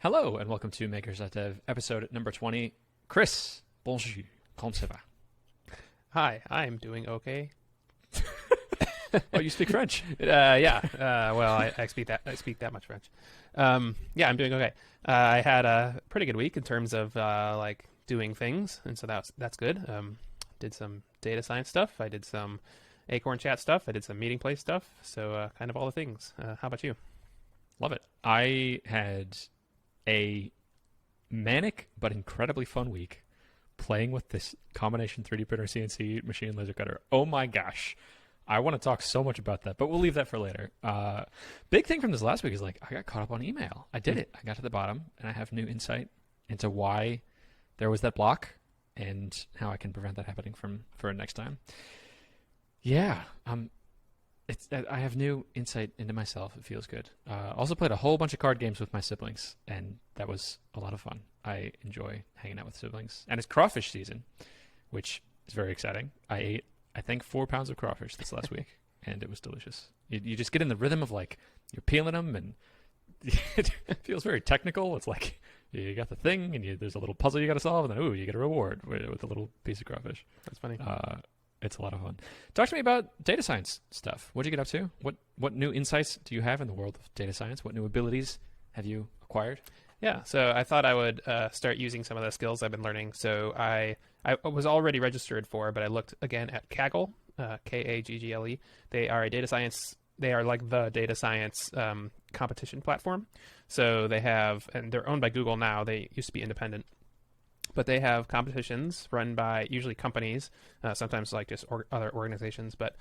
Hello and welcome to Makers.dev episode number 20. Chris, bonjour, comment ça va? Hi, I'm doing okay. Oh, you speak French? Yeah. Well, I speak that much French. Yeah, I'm doing okay. I had a pretty good week in terms of like doing things, and so that's good. Did some data science stuff. I did some Acorn Chat stuff. I did some meeting place stuff. So kind of all the things. How about you? Love it. I had a manic but incredibly fun week playing with this combination 3D printer CNC machine laser cutter. Oh my gosh. I want to talk so much about that, but we'll leave that for later. Big thing from this last week is like I got caught up on email. I did it. I got to the bottom and I have new insight into why there was that block and how I can prevent that happening for next time. Yeah, I have new insight into myself. It feels good. Also played a whole bunch of card games with my siblings, and that was a lot of fun. I enjoy hanging out with siblings. And it's crawfish season, which is very exciting. I ate, I think, 4 pounds of crawfish this last week, and it was delicious. You just get in the rhythm of, like, you're peeling them, and it feels very technical. It's like you got the thing, and there's a little puzzle you got to solve, and then, ooh, you get a reward with a little piece of crawfish. That's funny. It's a lot of fun. Talk to me about data science stuff. What did you get up to? What new insights do you have in the world of data science? What new abilities have you acquired? Yeah, so I thought I would start using some of the skills I've been learning. So I was already registered for, but I looked again at Kaggle, Kaggle. They are a data science. They are like the data science competition platform. So they have, and they're owned by Google now. They used to be independent. But they have competitions run by usually companies, sometimes like just other organizations. But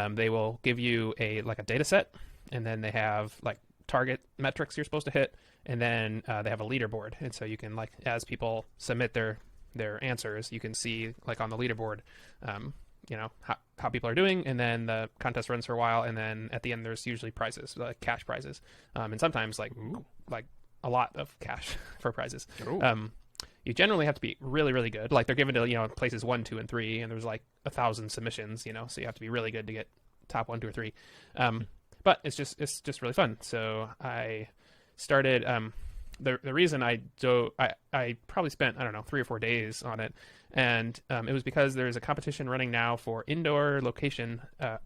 they will give you a data set, and then they have like target metrics you're supposed to hit, and then they have a leaderboard. And so you can, like, as people submit their answers, you can see like on the leaderboard, how people are doing. And then the contest runs for a while, and then at the end there's usually prizes, like cash prizes, and sometimes like a lot of cash for prizes. You generally have to be really, really good. Like, they're given to, places 1, 2, and 3, and there's like 1,000 submissions, so you have to be really good to get top 1, 2, or 3. But it's just really fun. So I started, the reason I probably spent, 3 or 4 days on it. And it was because there's a competition running now for indoor location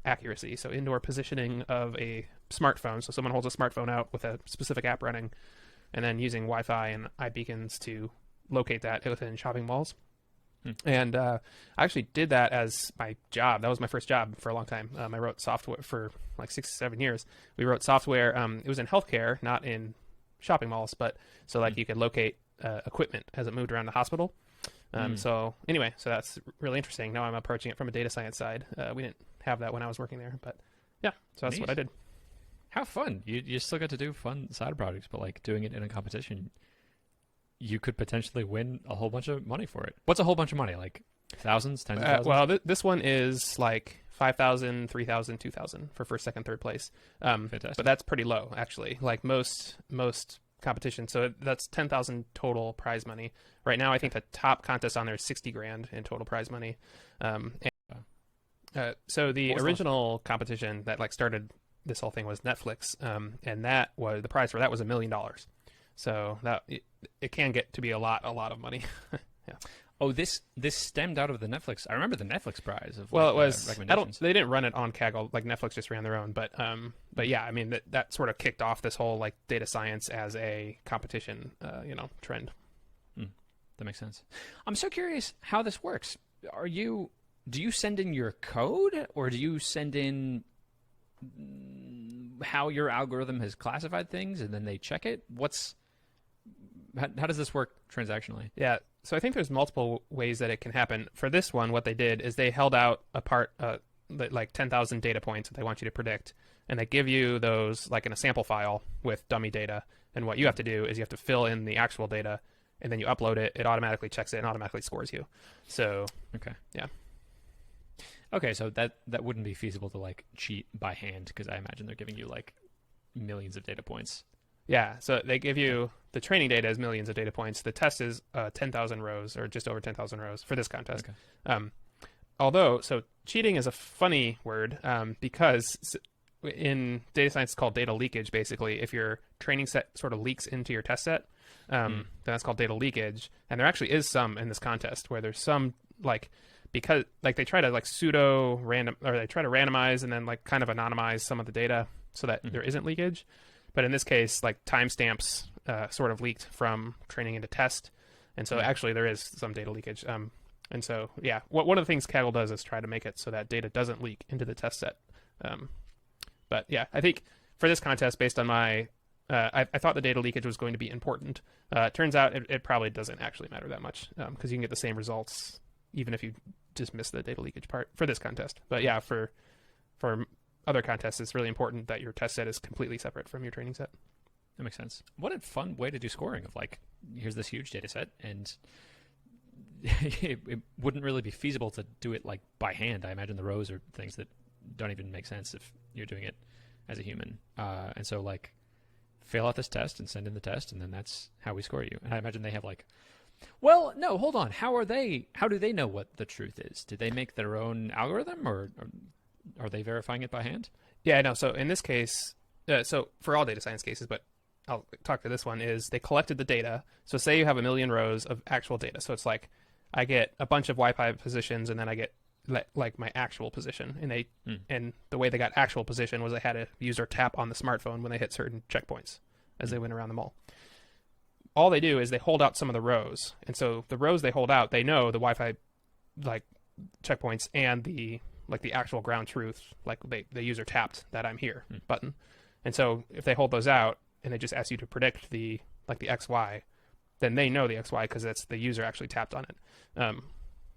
accuracy. So indoor positioning of a smartphone. So someone holds a smartphone out with a specific app running, and then using Wi-Fi and iBeacons to locate that within shopping malls. And I actually did that as my job. That was my first job for a long time. I wrote software for like 6 or 7 years. We wrote software. It was in healthcare, not in shopping malls, but so like you could locate equipment as it moved around the hospital. So anyway, so that's really interesting. Now I'm approaching it from a data science side. We didn't have that when I was working there, but yeah, so that's Neat. what I did. How fun. You still get to do fun side projects, but like doing it in a competition, you could potentially win a whole bunch of money for it. What's a whole bunch of money? Like thousands, tens of thousands? Well, this one is like 5,000, 3,000, 2,000 for first, second, third place. Fantastic. But that's pretty low, actually. Like most competitions. So that's 10,000 total prize money. Right now, I think the top contest on there is 60 grand in total prize money. So the original competition that like started this whole thing was Netflix, and that was the prize for that was $1 million. So that it can get to be a lot of money. Yeah. Oh, this stemmed out of the Netflix. I remember the Netflix prize of it was. recommendations. They didn't run it on Kaggle. Like Netflix just ran their own. But yeah, I mean that sort of kicked off this whole like data science as a competition, trend. That makes sense. I'm so curious how this works. Do you send in your code, or do you send in how your algorithm has classified things and then they check it? How does this work transactionally? Yeah, so I think there's multiple ways that it can happen. For this one, what they did is they held out like 10,000 data points that they want you to predict, and they give you those like in a sample file with dummy data. And what you have to do is you have to fill in the actual data, and then you upload it. It automatically checks it and automatically scores you. So okay, yeah. Okay, so that wouldn't be feasible to like cheat by hand, because I imagine they're giving you like millions of data points. Yeah, so they give you the training data as millions of data points. The test is 10,000 rows, or just over 10,000 rows for this contest. Okay. Although, so cheating is a funny word because in data science it's called data leakage, basically. If your training set sort of leaks into your test set, then that's called data leakage. And there actually is some in this contest where there's some like, because like they try to like pseudo random, or they try to randomize and then like kind of anonymize some of the data so that there isn't leakage. But in this case, like timestamps sort of leaked from training into test. And so actually there is some data leakage. And so, yeah, one of the things Kaggle does is try to make it so that data doesn't leak into the test set. But yeah, I think for this contest, based on my, I thought the data leakage was going to be important. Turns out it probably doesn't actually matter that much because you can get the same results even if you just miss the data leakage part for this contest. But yeah, for other contests, it's really important that your test set is completely separate from your training set. That makes sense. What a fun way to do scoring of like, here's this huge data set, and it wouldn't really be feasible to do it like by hand. I imagine the rows are things that don't even make sense if you're doing it as a human. And so like fill out this test and send in the test, and then that's how we score you. And I imagine they have like, well, no, hold on. How do they know what the truth is? Did they make their own algorithm, or are they verifying it by hand? Yeah, no. So in this case, so for all data science cases, but I'll talk to this one, is they collected the data. So say you have 1 million rows of actual data. So it's like I get a bunch of Wi-Fi positions, and then I get like my actual position. And and the way they got actual position was they had a user tap on the smartphone when they hit certain checkpoints as they went around the mall. All they do is they hold out some of the rows. And so the rows they hold out, they know the Wi-Fi like checkpoints and the actual ground truth, like the user tapped that I'm here button. And so if they hold those out and they just ask you to predict the XY, then they know the XY because that's the user actually tapped on it.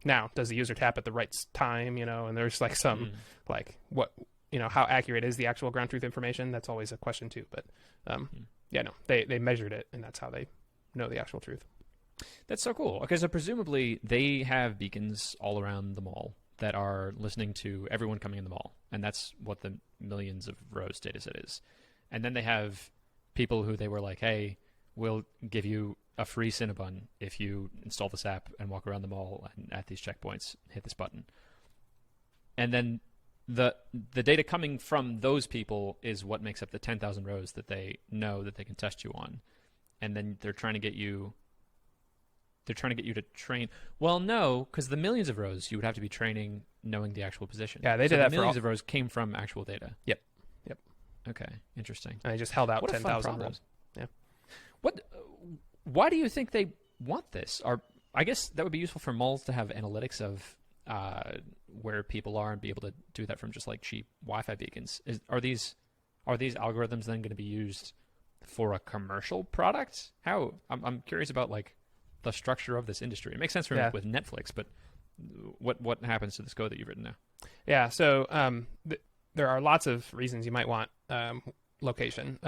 Now, does the user tap at the right time? And there's like some like what, how accurate is the actual ground truth information? That's always a question too. But yeah, no, they measured it, and that's how they know the actual truth. That's so cool. Okay, so presumably they have beacons all around the mall that are listening to everyone coming in the mall, and that's what the millions of rows data set is. And then they have people who they were like, hey, we'll give you a free Cinnabon if you install this app and walk around the mall and at these checkpoints hit this button. And then the data coming from those people is what makes up the 10,000 rows that they know that they can test you on. And then they're trying to get you to train. Well, no, because the millions of rows you would have to be training knowing the actual position. Yeah, they did that. Millions of rows came from actual data. Yep. Okay, interesting. And they just held out 10,000 rows. Yeah. Why do you think they want this? I guess that would be useful for malls to have analytics of where people are and be able to do that from just like cheap Wi-Fi beacons. Are these algorithms then going to be used for a commercial product? How? I'm curious about like the structure of this industry. It makes sense for me with Netflix, but what happens to this code that you've written now? Yeah, so there are lots of reasons you might want location.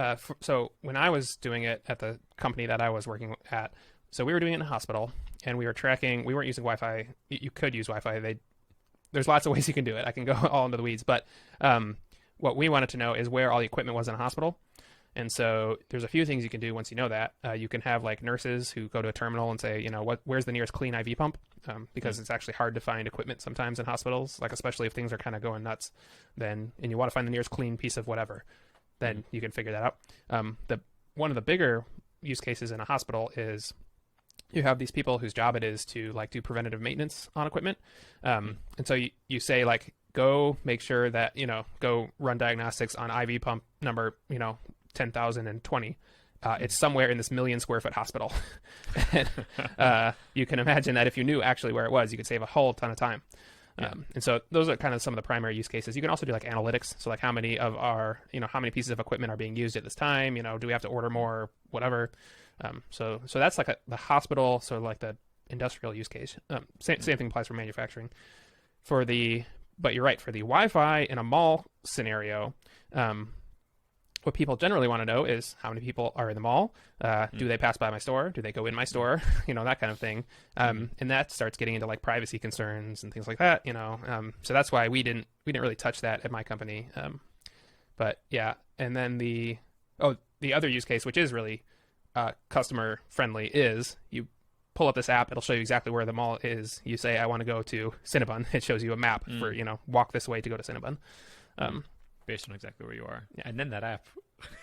So when I was doing it at the company that I was working at, so we were doing it in a hospital, and we were tracking. We weren't using Wi-Fi. You could use Wi-Fi. There's lots of ways you can do it. I can go all into the weeds, but what we wanted to know is where all the equipment was in a hospital. And so there's a few things you can do once you know that. You can have like nurses who go to a terminal and say, where's the nearest clean IV pump? Because it's actually hard to find equipment sometimes in hospitals, like especially if things are kind of going nuts, and you want to find the nearest clean piece of whatever, then you can figure that out. One of the bigger use cases in a hospital is you have these people whose job it is to like do preventative maintenance on equipment. And so you say like, go make sure that, go run diagnostics on IV pump number, 10,020. It's somewhere in this 1 million square foot hospital. And, you can imagine that if you knew actually where it was, you could save a whole ton of time. And so those are kind of some of the primary use cases. You can also do like analytics. So like how many of our, how many pieces of equipment are being used at this time? Do we have to order more, whatever? So that's like the hospital, so like the industrial use case. Same thing applies for manufacturing. But you're right, for the Wi-Fi in a mall scenario, what people generally want to know is how many people are in the mall. Do they pass by my store? Do they go in my store? That kind of thing. And that starts getting into like privacy concerns and things like that. So that's why we didn't really touch that at my company. But yeah, and then the other use case, which is really customer friendly, is you pull up this app. It'll show you exactly where the mall is. You say, I want to go to Cinnabon. It shows you a map for, walk this way to go to Cinnabon. Based on exactly where you are. Yeah. And then that app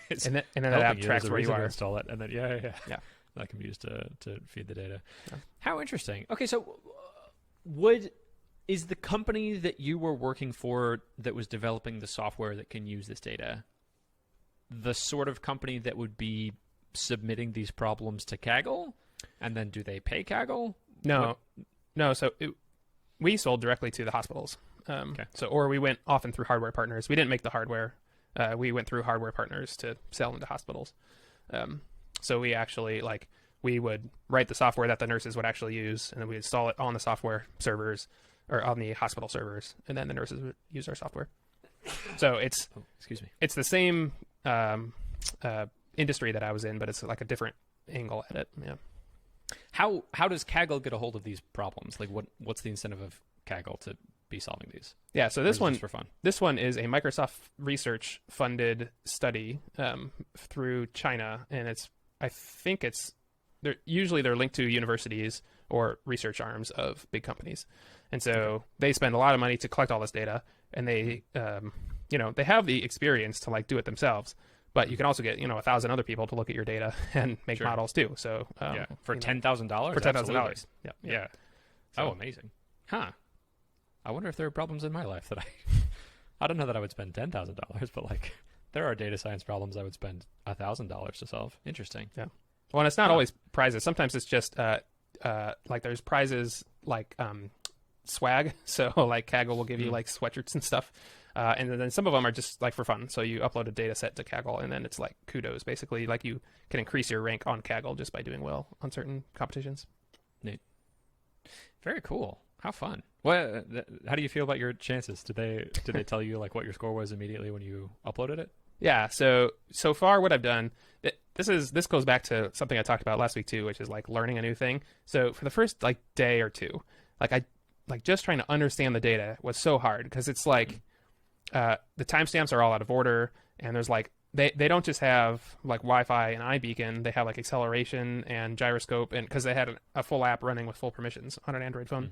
is and then that app you. tracks There's a where you reason to are. install it. And then, yeah. that can be used to feed the data. Yeah. How interesting. Okay, so is the company that you were working for that was developing the software that can use this data the sort of company that would be submitting these problems to Kaggle? And then do they pay Kaggle? No. So we sold directly to the hospitals. Or we went often through hardware partners. We didn't make the hardware. We went through hardware partners to sell into hospitals. So we actually we would write the software that the nurses would actually use, and then we install it on the software servers or on the hospital servers, and then the nurses would use our software. So it's it's the same industry that I was in, but it's like a different angle at it. Yeah. How does Kaggle get a hold of these problems? Like what's the incentive of Kaggle to be solving these? Yeah, so this one for fun. This one is a Microsoft research funded study through China, and they're linked to universities or research arms of big companies, and so they spend a lot of money to collect all this data, and they they have the experience to do it themselves. But you can also get 1,000 other people to look at your data and make models too. So for $10,000. For $10,000. Yeah. So, amazing. Huh. I wonder if there are problems in my life that I don't know that I would spend $10,000, but there are data science problems I would spend $1,000 to solve. Interesting. Yeah. Well, and it's not always prizes. Sometimes it's just there's prizes swag. So Kaggle will give you sweatshirts and stuff. And then some of them are just for fun. So you upload a data set to Kaggle, and then it's kudos. Basically, you can increase your rank on Kaggle just by doing well on certain competitions. Neat. Very cool. How fun. How do you feel about your chances? Did they tell you what your score was immediately when you uploaded it? Yeah. So far, what I've done, this goes back to something I talked about last week too, which is learning a new thing. So for the first day or two, I just trying to understand the data was so hard because it's the timestamps are all out of order, and there's they don't just have Wi-Fi and iBeacon, they have acceleration and gyroscope, and because they had a full app running with full permissions on an Android phone.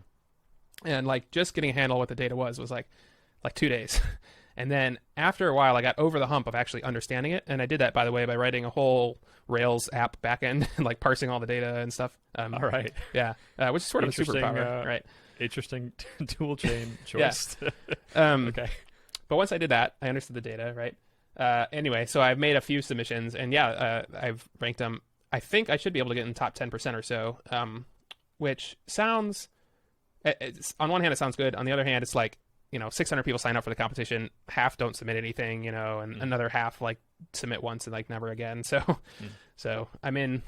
And just getting a handle what the data was 2 days. And then after a while, I got over the hump of actually understanding it. And I did that, by the way, by writing a whole Rails app backend and parsing all the data and stuff. All right. Yeah. Which is sort of a superpower, right? Interesting tool chain choice. Okay. But once I did that, I understood the data, right? Anyway, so I've made a few submissions, and I've ranked them. I think I should be able to get in the top 10% or so, which sounds... on one hand, it sounds good. On the other hand, it's 600 people sign up for the competition. Half don't submit anything, and another half submit once and never again. So I'm in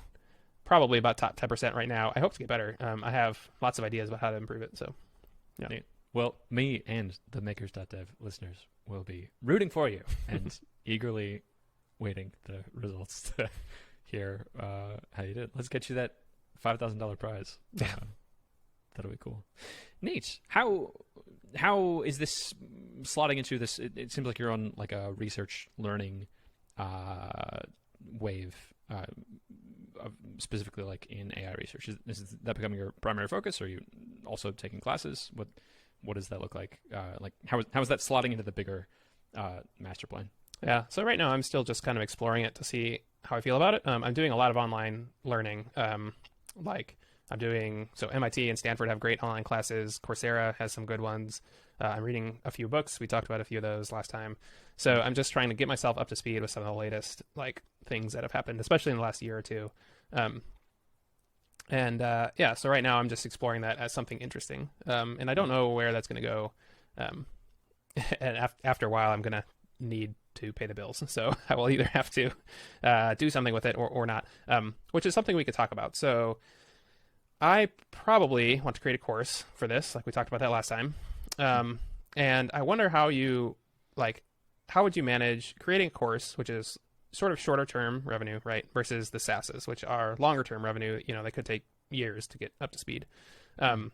probably about top 10% right now. I hope to get better. I have lots of ideas about how to improve it. So yeah. Neat. Well, me and the makers.dev listeners will be rooting for you and eagerly waiting the results to hear how you did. Let's get you that $5,000 prize. Yeah. That'll be cool. Neat. How is this slotting into this? It seems like you're on a research learning wave, specifically in AI research. Is that becoming your primary focus? Or are you also taking classes? What does that look like? How is that slotting into the bigger master plan? Yeah. So right now I'm still just kind of exploring it to see how I feel about it. I'm doing a lot of online learning. So MIT and Stanford have great online classes. Coursera has some good ones. I'm reading a few books. We talked about a few of those last time. So I'm just trying to get myself up to speed with some of the latest things that have happened, especially in the last year or two. So right now I'm just exploring that as something interesting. And I don't know where that's going to go. And after a while, I'm going to need to pay the bills. So I will either have to do something with it or not, which is something we could talk about. So I probably want to create a course for this, we talked about that last time. And I wonder how would you manage creating a course, which is sort of shorter term revenue, right? Versus the SaaSes, which are longer term revenue. They could take years to get up to speed. I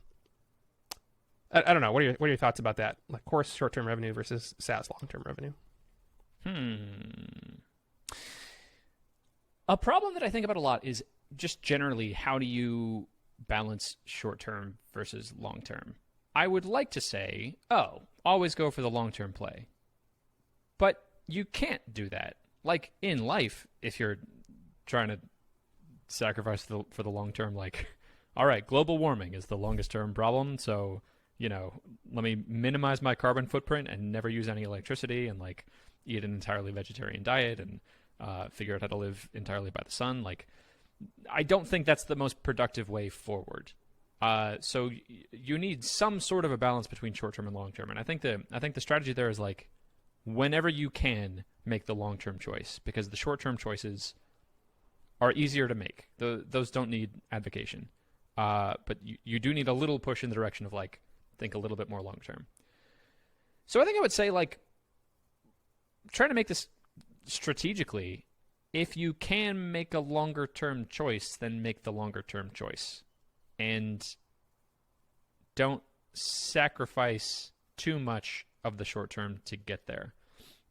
don't know. What are your thoughts about that? Course short term revenue versus SaaS long term revenue? A problem that I think about a lot is just generally, how do you balance short-term versus long-term? I would like to say, always go for the long-term play. But you can't do that. In life, if you're trying to sacrifice for the long term. Like, all right, global warming is the longest term problem, so let me minimize my carbon footprint and never use any electricity, and like eat an entirely vegetarian diet, and figure out how to live entirely by the sun. Like, I don't think that's the most productive way forward. So you need some sort of a balance between short term and long term, and I think the strategy there is like, whenever you can, make the long term choice, because the short term choices are easier to make. Those don't need advocation, but you do need a little push in the direction of like, think a little bit more long term. So I think I would say, like, trying to make this strategically. If you can make a longer term choice, then make the longer term choice, and don't sacrifice too much of the short term to get there.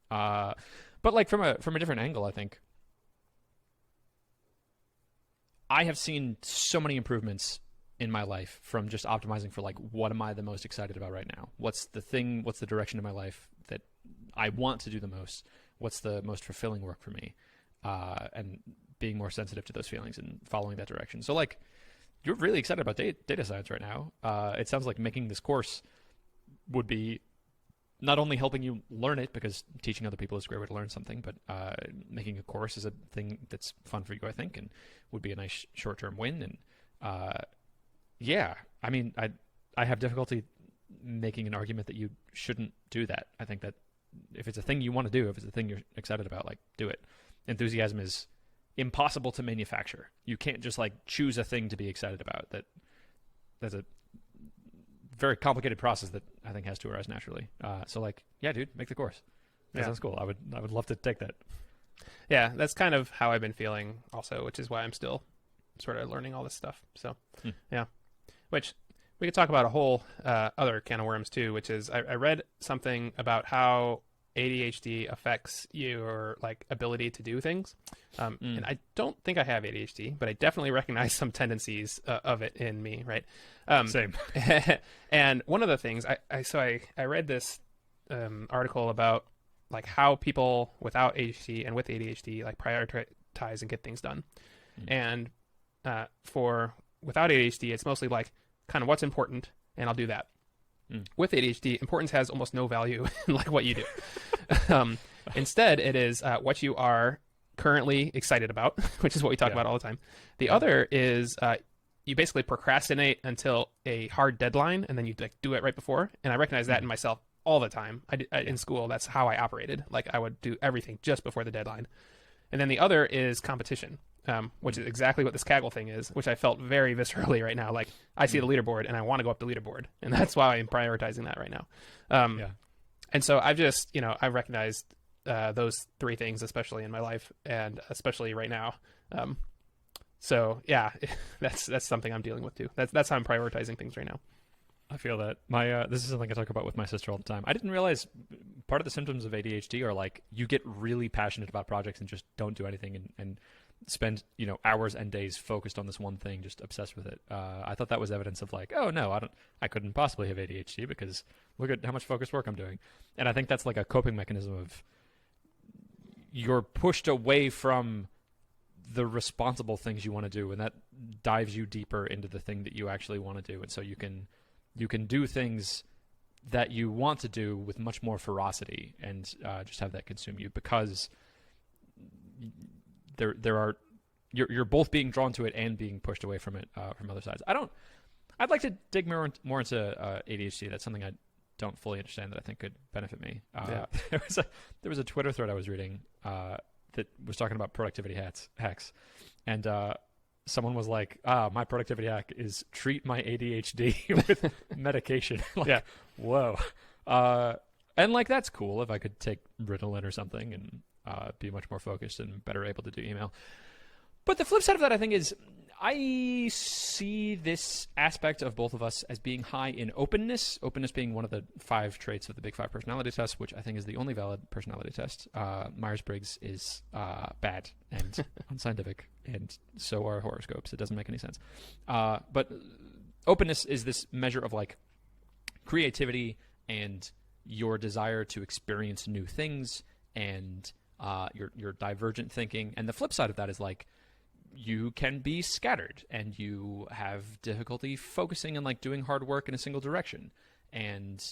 But like from a different angle, I think I have seen so many improvements in my life from just optimizing for like, what am I the most excited about right now? What's the direction of my life that I want to do the most? What's the most fulfilling work for me? And being more sensitive to those feelings and following that direction. So like, you're really excited about data science right now. It sounds like making this course would be not only helping you learn it, because teaching other people is a great way to learn something, but making a course is a thing that's fun for you, I think, and would be a nice short-term win. And yeah, I mean, I have difficulty making an argument that you shouldn't do that. I think that if it's a thing you want to do, if it's a thing you're excited about, like, do it. Enthusiasm is impossible to manufacture. You can't just like choose a thing to be excited about. That's a very complicated process that I think has to arise naturally. So like, yeah, dude, make the course. That sounds cool. I would love to take that. Yeah, that's kind of how I've been feeling also, which is why I'm still sort of learning all this stuff. So yeah, which we could talk about a whole other can of worms too, which is I read something about how ADHD affects your like ability to do things. And I don't think I have ADHD, but I definitely recognize some tendencies of it in me. Right. Same. And one of the things I read this article about like how people without ADHD and with ADHD like prioritize and get things done. And for without ADHD, it's mostly like kind of what's important, and I'll do that. With ADHD, importance has almost no value in like what you do. Instead, it is what you are currently excited about, which is what we talk about all the time. The other is you basically procrastinate until a hard deadline, and then you like do it right before. And I recognize that in myself all the time. In school, that's how I operated. Like I would do everything just before the deadline. And then the other is competition. Which is exactly what this Kaggle thing is, which I felt very viscerally right now. Like I see the leaderboard and I want to go up the leaderboard, and that's why I'm prioritizing that right now. And so I've just, I've recognized those three things, especially in my life and especially right now. So yeah, that's something I'm dealing with too. That's how I'm prioritizing things right now. I feel that this is something I talk about with my sister all the time. I didn't realize part of the symptoms of ADHD are like you get really passionate about projects and just don't do anything and spend hours and days focused on this one thing, just obsessed with it. I thought that was evidence of like, oh no, I couldn't possibly have ADHD because look at how much focused work I'm doing. And I think that's like a coping mechanism of you're pushed away from the responsible things you want to do, and that dives you deeper into the thing that you actually want to do. And so you can do things that you want to do with much more ferocity and just have that consume you, because there are you're both being drawn to it and being pushed away from it from other sides. I'd like to dig more into ADHD. That's something I don't fully understand that I think could benefit me. There was a Twitter thread I was reading that was talking about productivity hacks, and someone was like, my productivity hack is treat my ADHD with medication. Whoa. And like, that's cool if I could take Ritalin or something and be much more focused and better able to do email. But the flip side of that, I think, is I see this aspect of both of us as being high in openness, openness being one of the 5 traits of the Big 5 personality test, which I think is the only valid personality test. Myers-Briggs is bad and unscientific, and so are horoscopes. It doesn't make any sense. But openness is this measure of like creativity and your desire to experience new things and your divergent thinking. And the flip side of that is like you can be scattered and you have difficulty focusing and like doing hard work in a single direction. And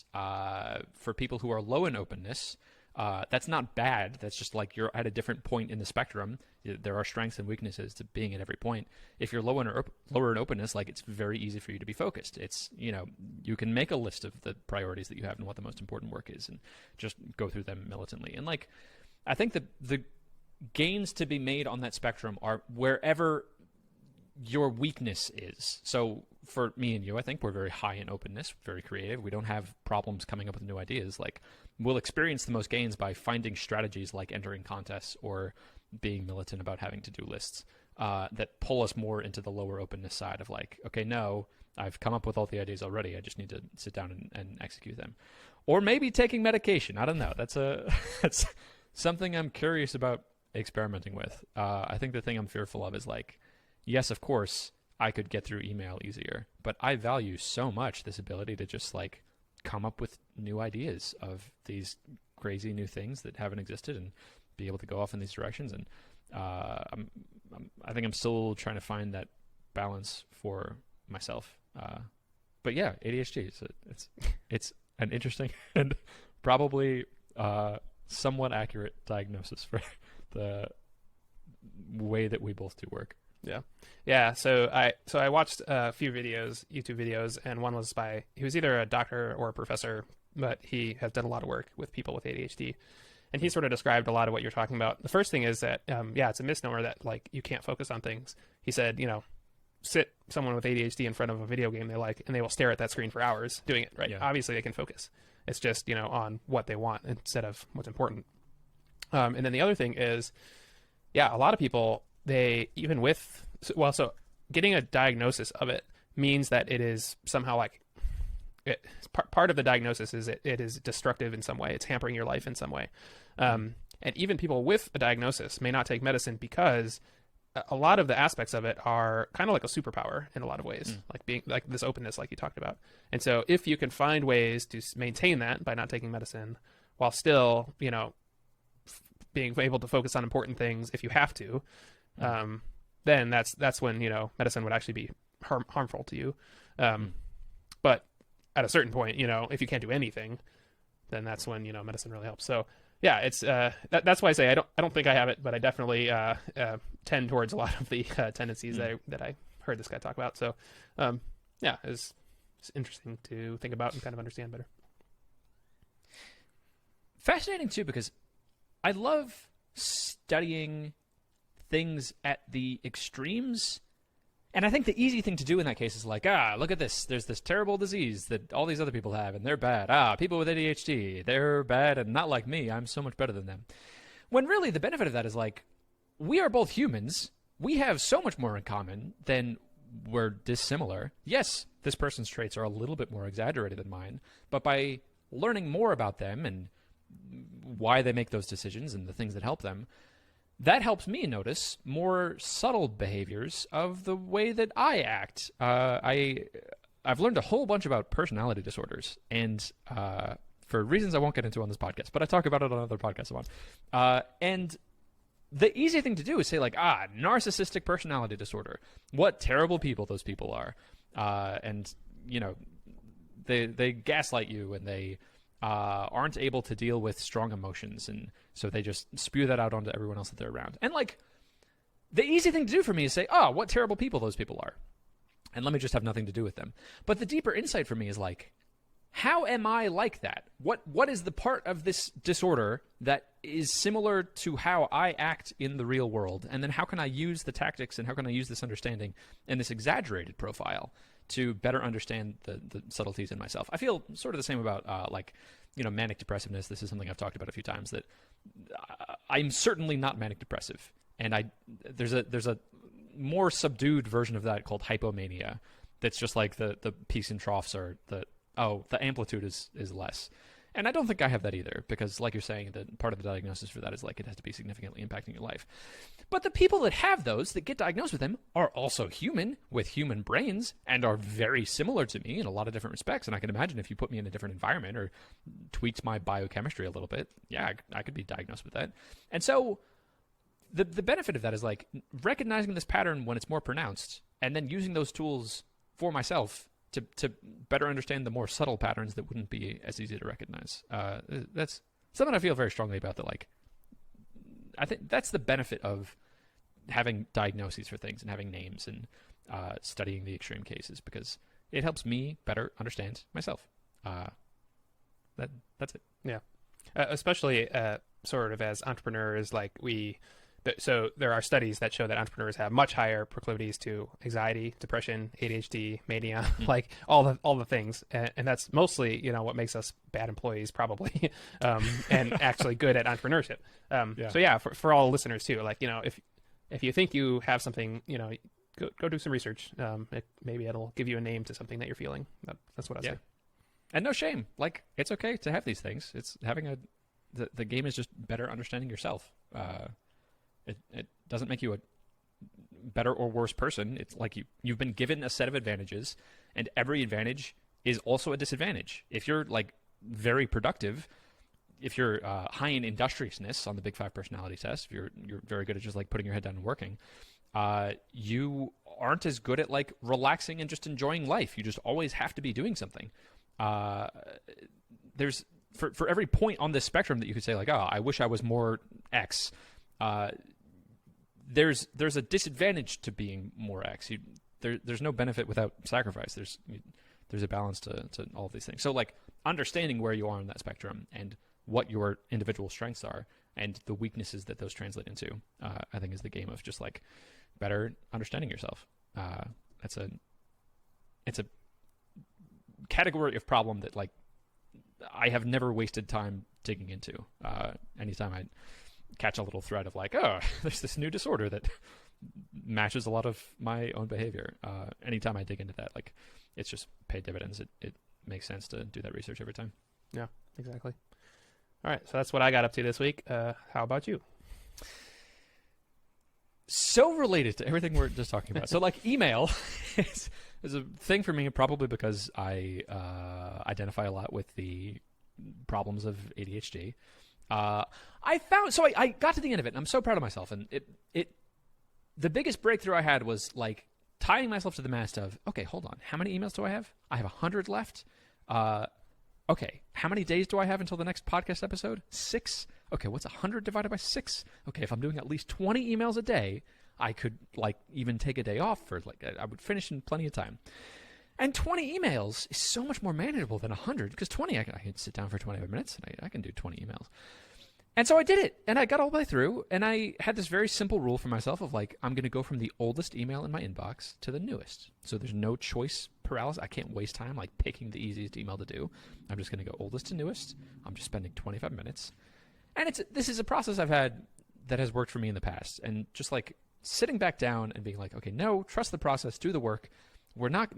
for people who are low in openness, that's not bad. That's just like you're at a different point in the spectrum. There are strengths and weaknesses to being at every point. If you're lower in openness, like it's very easy for you to be focused. It's, you can make a list of the priorities that you have and what the most important work is and just go through them militantly. And like, I think that the gains to be made on that spectrum are wherever your weakness is. So for me and you, I think we're very high in openness, very creative. We don't have problems coming up with new ideas. Like, we'll experience the most gains by finding strategies like entering contests or being militant about having to-do lists that pull us more into the lower openness side of like, okay, no, I've come up with all the ideas already. I just need to sit down and execute them. Or maybe taking medication. I don't know. That's something I'm curious about experimenting with. I think the thing I'm fearful of is like, yes, of course, I could get through email easier, but I value so much this ability to just like come up with new ideas of these crazy new things that haven't existed and be able to go off in these directions. And I think I'm still trying to find that balance for myself. But yeah, ADHD. It's an interesting and probably somewhat accurate diagnosis for the way that we both do work. Yeah. So I watched a few YouTube videos, and one was he was either a doctor or a professor, but he has done a lot of work with people with ADHD. And he sort of described a lot of what you're talking about. The first thing is that, it's a misnomer that like you can't focus on things. He said, sit someone with ADHD in front of a video game they like, and they will stare at that screen for hours doing it, right? Yeah. Obviously they can focus. It's just, on what they want instead of what's important. And then the other thing is, a lot of people, so getting a diagnosis of it means that it is somehow like, part of the diagnosis is it is destructive in some way. It's hampering your life in some way. And even people with a diagnosis may not take medicine because a lot of the aspects of it are kind of like a superpower in a lot of ways, like being like this openness, like you talked about. And so if you can find ways to maintain that by not taking medicine while still, being able to focus on important things if you have to, then that's when, medicine would actually be harmful to you. But at a certain point, if you can't do anything, then that's when, medicine really helps. So yeah, it's, that's why I say I don't think I have it, but I definitely, tend towards a lot of the tendencies that I heard this guy talk about. So, it's interesting to think about and kind of understand better. Fascinating too, because I love studying things at the extremes. And I think the easy thing to do in that case is like, look at this. There's this terrible disease that all these other people have, and they're bad. People with ADHD, they're bad and not like me. I'm so much better than them. When really the benefit of that is like, we are both humans. We have so much more in common than we're dissimilar. Yes, this person's traits are a little bit more exaggerated than mine, but by learning more about them and why they make those decisions and the things that help them, that helps me notice more subtle behaviors of the way that I act. I've learned a whole bunch about personality disorders, and for reasons I won't get into on this podcast, but I talk about it on other podcasts I'm on. And the easy thing to do is say like, narcissistic personality disorder. What terrible people those people are. And, they gaslight you, and they aren't able to deal with strong emotions, and so they just spew that out onto everyone else that they're around. And like, the easy thing to do for me is say, what terrible people those people are, and let me just have nothing to do with them. But the deeper insight for me is like, how am I like that? What is the part of this disorder that is similar to how I act in the real world? And then how can I use the tactics, and how can I use this understanding and this exaggerated profile to better understand the subtleties in myself? I feel sort of the same about manic depressiveness. This is something I've talked about a few times, that I'm certainly not manic depressive, and there's a more subdued version of that called hypomania. That's just like the peaks and troughs are the amplitude is less. And I don't think I have that either, because like you're saying, that part of the diagnosis for that is like it has to be significantly impacting your life. But the people that have those, that get diagnosed with them, are also human with human brains and are very similar to me in a lot of different respects. And I can imagine if you put me in a different environment or tweaked my biochemistry a little bit, I could be diagnosed with that. And so the benefit of that is like recognizing this pattern when it's more pronounced, and then using those tools for myself to better understand the more subtle patterns that wouldn't be as easy to recognize. That's something I feel very strongly about. That like, I think that's the benefit of having diagnoses for things and having names and studying the extreme cases, because it helps me better understand myself. That's it. Yeah. Especially sort of as entrepreneurs, so there are studies that show that entrepreneurs have much higher proclivities to anxiety, depression, ADHD, mania, like all the things, and that's mostly what makes us bad employees probably, and actually good at entrepreneurship. So yeah, for all listeners too, like if you think you have something, go do some research. Maybe it'll give you a name to something that you're feeling. That's what I say. And no shame. Like, it's okay to have these things. It's having the game is just better understanding yourself. It doesn't make you a better or worse person. It's like you've been given a set of advantages, and every advantage is also a disadvantage. If you're like very productive, if you're high in industriousness on the Big Five personality test, if you're very good at just like putting your head down and working, you aren't as good at like relaxing and just enjoying life. You just always have to be doing something. There's for every point on this spectrum that you could say like, oh, I wish I was more X. There's a disadvantage to being more X. There's no benefit without sacrifice. There's a balance to all of these things. So like understanding where you are on that spectrum and what your individual strengths are and the weaknesses that those translate into, I think is the game of just like better understanding yourself. It's a category of problem that like I have never wasted time digging into. Anytime I catch a little thread of like, oh, there's this new disorder that matches a lot of my own behavior. Anytime I dig into that, like it's just paid dividends. It makes sense to do that research every time. Yeah, exactly. All right, so that's what I got up to this week. How about you? So related to everything we're just talking about. So like email is a thing for me, probably because I identify a lot with the problems of ADHD. I got to the end of it, and I'm so proud of myself. And the biggest breakthrough I had was like tying myself to the mast of, okay, hold on, how many emails do I have? I have 100 left. Okay, how many days do I have until the next podcast episode? 6. Okay, what's 100 divided by 6? Okay, if I'm doing at least 20 emails a day, I could like even take a day off for like I would finish in plenty of time. And 20 emails is so much more manageable than 100, because 20 I can sit down for 25 minutes and I can do 20 emails. And so I did it, and I got all the way through, and I had this very simple rule for myself of like, I'm going to go from the oldest email in my inbox to the newest. So there's no choice paralysis. I can't waste time like picking the easiest email to do. I'm just going to go oldest to newest. I'm just spending 25 minutes. And this is a process I've had that has worked for me in the past. And just like sitting back down and being like, okay, no, trust the process, do the work.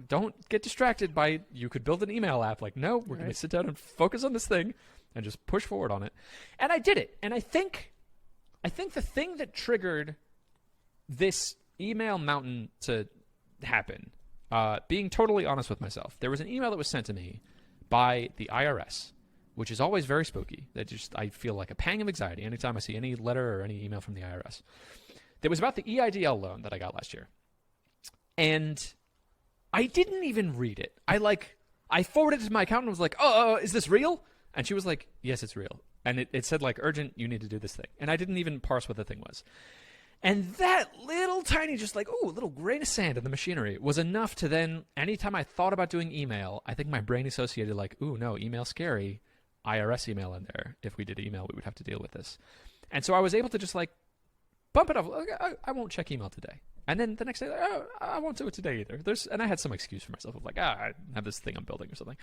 Don't get distracted by, you could build an email app. Like, no, we're going to sit down and focus on this thing and just push forward on it. And I did it. And I think the thing that triggered this email mountain to happen, being totally honest with myself, there was an email that was sent to me by the IRS, which is always very spooky. I feel like a pang of anxiety anytime I see any letter or any email from the IRS. That was about the EIDL loan that I got last year. And I didn't even read it. I forwarded it to my accountant and was like, oh, is this real? And she was like, yes, it's real. And it said like, urgent, you need to do this thing. And I didn't even parse what the thing was. And that little tiny, just like, ooh, little grain of sand in the machinery was enough to then, anytime I thought about doing email, I think my brain associated like, ooh, no, email scary, IRS email in there. If we did email, we would have to deal with this. And so I was able to just like bump it off. I won't check email today. And then the next day, oh, I won't do it today either. And I had some excuse for myself of like, I have this thing I'm building or something.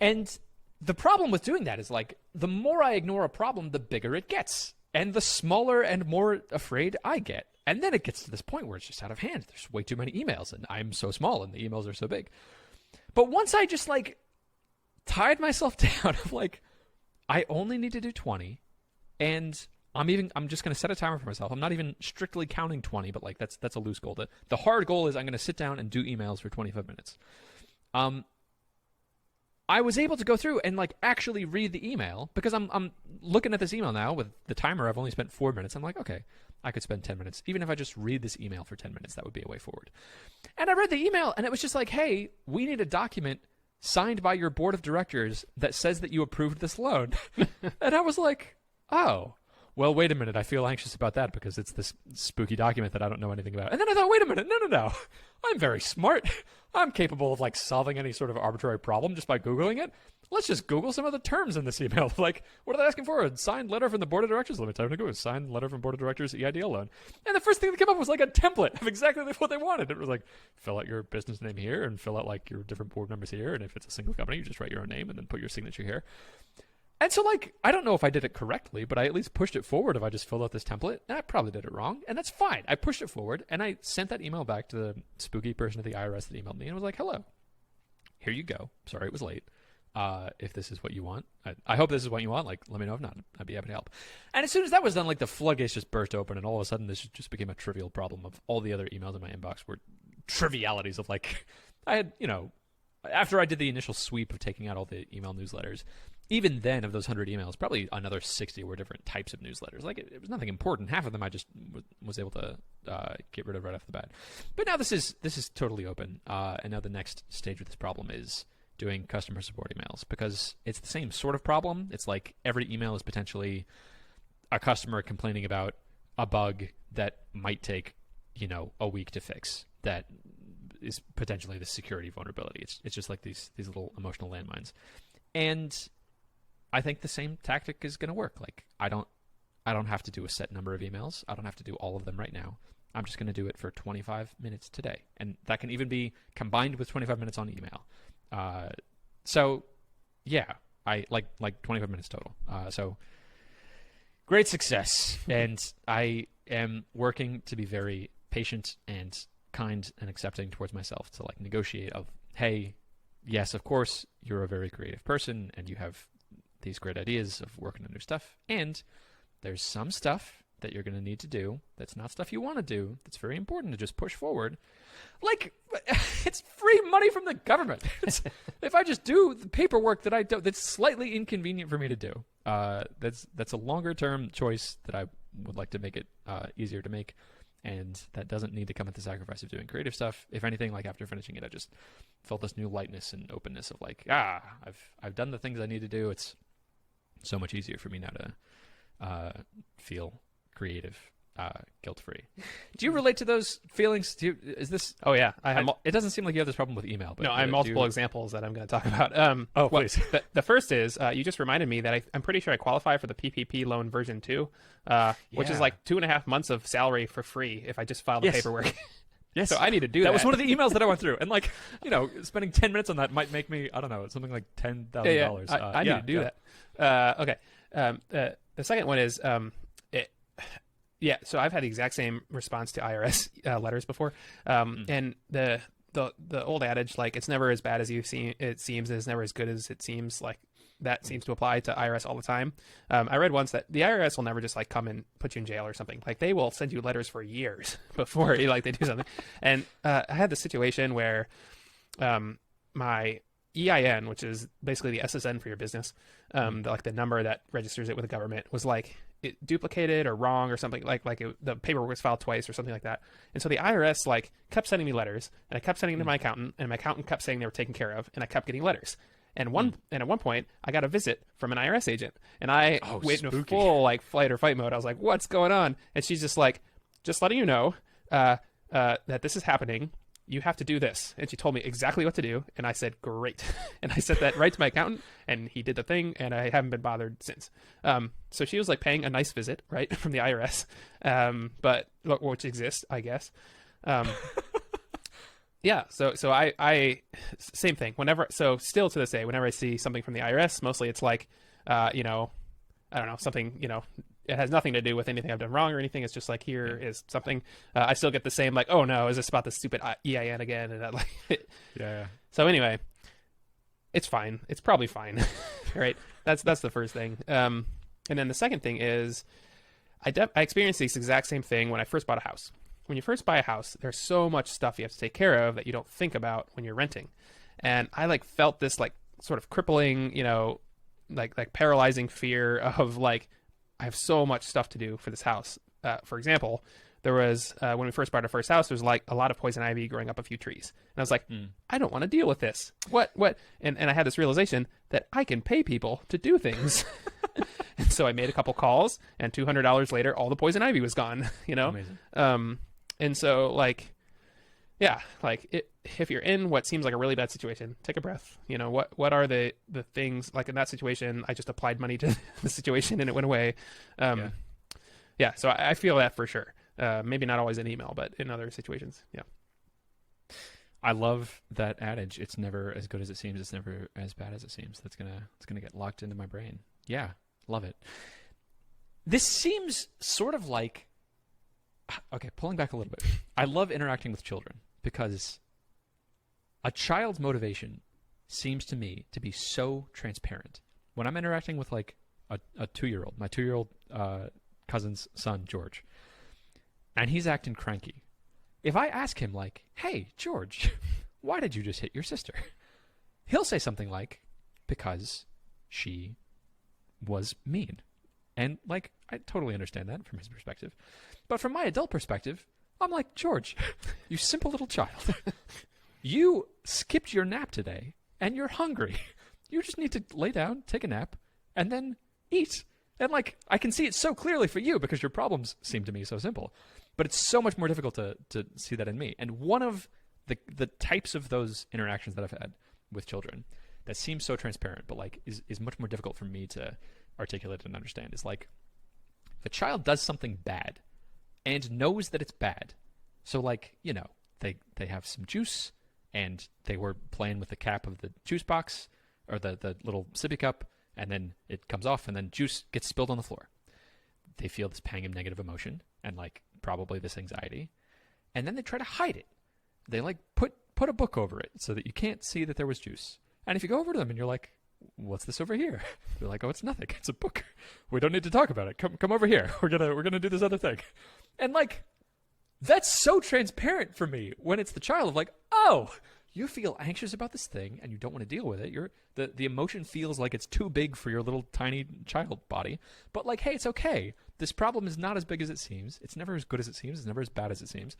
And the problem with doing that is like, the more I ignore a problem, the bigger it gets. And the smaller and more afraid I get. And then it gets to this point where it's just out of hand. There's way too many emails, and I'm so small, and the emails are so big. But once I just like tied myself down of like, I only need to do 20, and I'm just going to set a timer for myself. I'm not even strictly counting 20, but like that's a loose goal. The hard goal is I'm going to sit down and do emails for 25 minutes. I was able to go through and like actually read the email because I'm looking at this email now with the timer. I've only spent 4 minutes. I'm like, okay, I could spend 10 minutes. Even if I just read this email for 10 minutes, that would be a way forward. And I read the email and it was just like, hey, we need a document signed by your board of directors that says that you approved this loan. And I was like, oh, well, wait a minute. I feel anxious about that because it's this spooky document that I don't know anything about. And then I thought, wait a minute. No. I'm very smart. I'm capable of like solving any sort of arbitrary problem just by Googling it. Let's just Google some of the terms in this email. Like, what are they asking for? A signed letter from the board of directors. Let me type in Google. Signed letter from board of directors, EIDL loan. And the first thing that came up was like a template of exactly what they wanted. It was like, fill out your business name here and fill out like your different board members here. And if it's a single company, you just write your own name and then put your signature here. And so, like, I don't know if I did it correctly, but I at least pushed it forward if I just filled out this template. And I probably did it wrong. And that's fine. I pushed it forward, and I sent that email back to the spooky person at the IRS that emailed me and was like, hello, here you go. Sorry it was late. If this is what you want, I hope this is what you want. Like, let me know. If not, I'd be happy to help. And as soon as that was done, like, the floodgates just burst open, and all of a sudden this just became a trivial problem of all the other emails in my inbox were trivialities of, like, I had, after I did the initial sweep of taking out all the email newsletters, even then, of those 100 emails, probably another 60 were different types of newsletters. Like, it was nothing important. Half of them I just was able to get rid of right off the bat. But now this is totally open. And now the next stage of this problem is doing customer support emails, because it's the same sort of problem. It's like every email is potentially a customer complaining about a bug that might take, a week to fix. That is potentially the security vulnerability. It's just like these little emotional landmines. And I think the same tactic is going to work. Like, I don't have to do a set number of emails. I don't have to do all of them right now. I'm just going to do it for 25 minutes today. And that can even be combined with 25 minutes on email. So yeah, I like 25 minutes total. So great success. And I am working to be very patient and kind and accepting towards myself to like negotiate of, hey, yes, of course, you're a very creative person and you have these great ideas of working on new stuff. And there's some stuff that you're going to need to do that's not stuff you want to do, that's very important to just push forward. Like, it's free money from the government. If I just do the paperwork that I do, that's slightly inconvenient for me to do. That's a longer term choice that I would like to make it easier to make. And that doesn't need to come at the sacrifice of doing creative stuff. If anything, like after finishing it, I just felt this new lightness and openness of like, I've done the things I need to do. It's so much easier for me now to feel creative, guilt-free. Do you relate to those feelings? Is this? Oh yeah, it doesn't seem like you have this problem with email. But no, I have multiple examples that I'm going to talk about. Please. The first is you just reminded me that I'm pretty sure I qualify for the PPP loan version 2, which is like 2.5 months of salary for free if I just file the paperwork. Yes. So I need to do that. That was one of the emails that I went through. And like, spending 10 minutes on that might make me, I don't know, something like $10,000. I need to do that. Okay. The second one is, so I've had the exact same response to IRS letters before. And the old adage, like, it's never as bad as it seems, and it's never as good as it seems, like, that seems to apply to IRS all the time. I read once that the IRS will never just like come and put you in jail or something. Like, they will send you letters for years before they do something. And I had this situation where my EIN, which is basically the SSN for your business, like the number that registers it with the government, was like it duplicated or wrong or something, the paperwork was filed twice or something like that. And so the IRS like kept sending me letters, and I kept sending them to my accountant, and my accountant kept saying they were taken care of, and I kept getting letters. And at one point, I got a visit from an IRS agent, and I went in a full like flight or fight mode. I was like, "What's going on?" And she's just like, "Just letting you know that this is happening. You have to do this." And she told me exactly what to do, and I said, "Great." And I sent that right to my accountant, and he did the thing, and I haven't been bothered since. So she was like paying a nice visit, right, from the IRS, but which exists, I guess. Yeah, so I same thing. Still to this day, whenever I see something from the IRS, mostly it's like, I don't know, something, it has nothing to do with anything I've done wrong or anything. It's just like, here is something. I still get the same, like, oh no, is this about the stupid EIN again? And that, like, yeah. So anyway, it's fine. It's probably fine, right? That's the first thing. And then the second thing is, I experienced this exact same thing when I first bought a house. When you first buy a house, there's so much stuff you have to take care of that you don't think about when you're renting. And I like felt this like sort of crippling, like paralyzing fear of like, I have so much stuff to do for this house. For example, there was when we first bought our first house, there was like a lot of poison ivy growing up a few trees, and I was like, I don't want to deal with this. What? And I had this realization that I can pay people to do things. And so I made a couple calls, and $200 later, all the poison ivy was gone. Amazing. And so like, yeah, like if you're in what seems like a really bad situation, take a breath. What are the things, like in that situation, I just applied money to the situation and it went away. Yeah, so I feel that for sure. Maybe not always in email, but in other situations. Yeah. I love that adage. It's never as good as it seems. It's never as bad as it seems. It's gonna get locked into my brain. Yeah, love it. This seems sort of like, okay, pulling back a little bit. I love interacting with children because a child's motivation seems to me to be so transparent. When I'm interacting with like a 2-year-old, my 2-year-old cousin's son, George, and he's acting cranky. If I ask him like, hey, George, why did you just hit your sister? He'll say something like, because she was mean. And like, I totally understand that from his perspective. But from my adult perspective, I'm like, George, you simple little child. You skipped your nap today and you're hungry. You just need to lay down, take a nap, and then eat. And like, I can see it so clearly for you because your problems seem to me so simple. But it's so much more difficult to see that in me. And one of the types of those interactions that I've had with children that seems so transparent, but like is much more difficult for me to articulate and understand is like, if a child does something bad and knows that it's bad. So like, they have some juice and they were playing with the cap of the juice box or the little sippy cup, and then it comes off and then juice gets spilled on the floor. They feel this pang of negative emotion and like probably this anxiety. And then they try to hide it. They like put a book over it so that you can't see that there was juice. And if you go over to them and you're like, what's this over here? They're like, oh, it's nothing. It's a book. We don't need to talk about it. Come over here. We're gonna do this other thing. And like, that's so transparent for me when it's the child of like, oh, you feel anxious about this thing and you don't want to deal with it. The emotion feels like it's too big for your little tiny child body. But like, hey, it's okay. This problem is not as big as it seems. It's never as good as it seems. It's never as bad as it seems.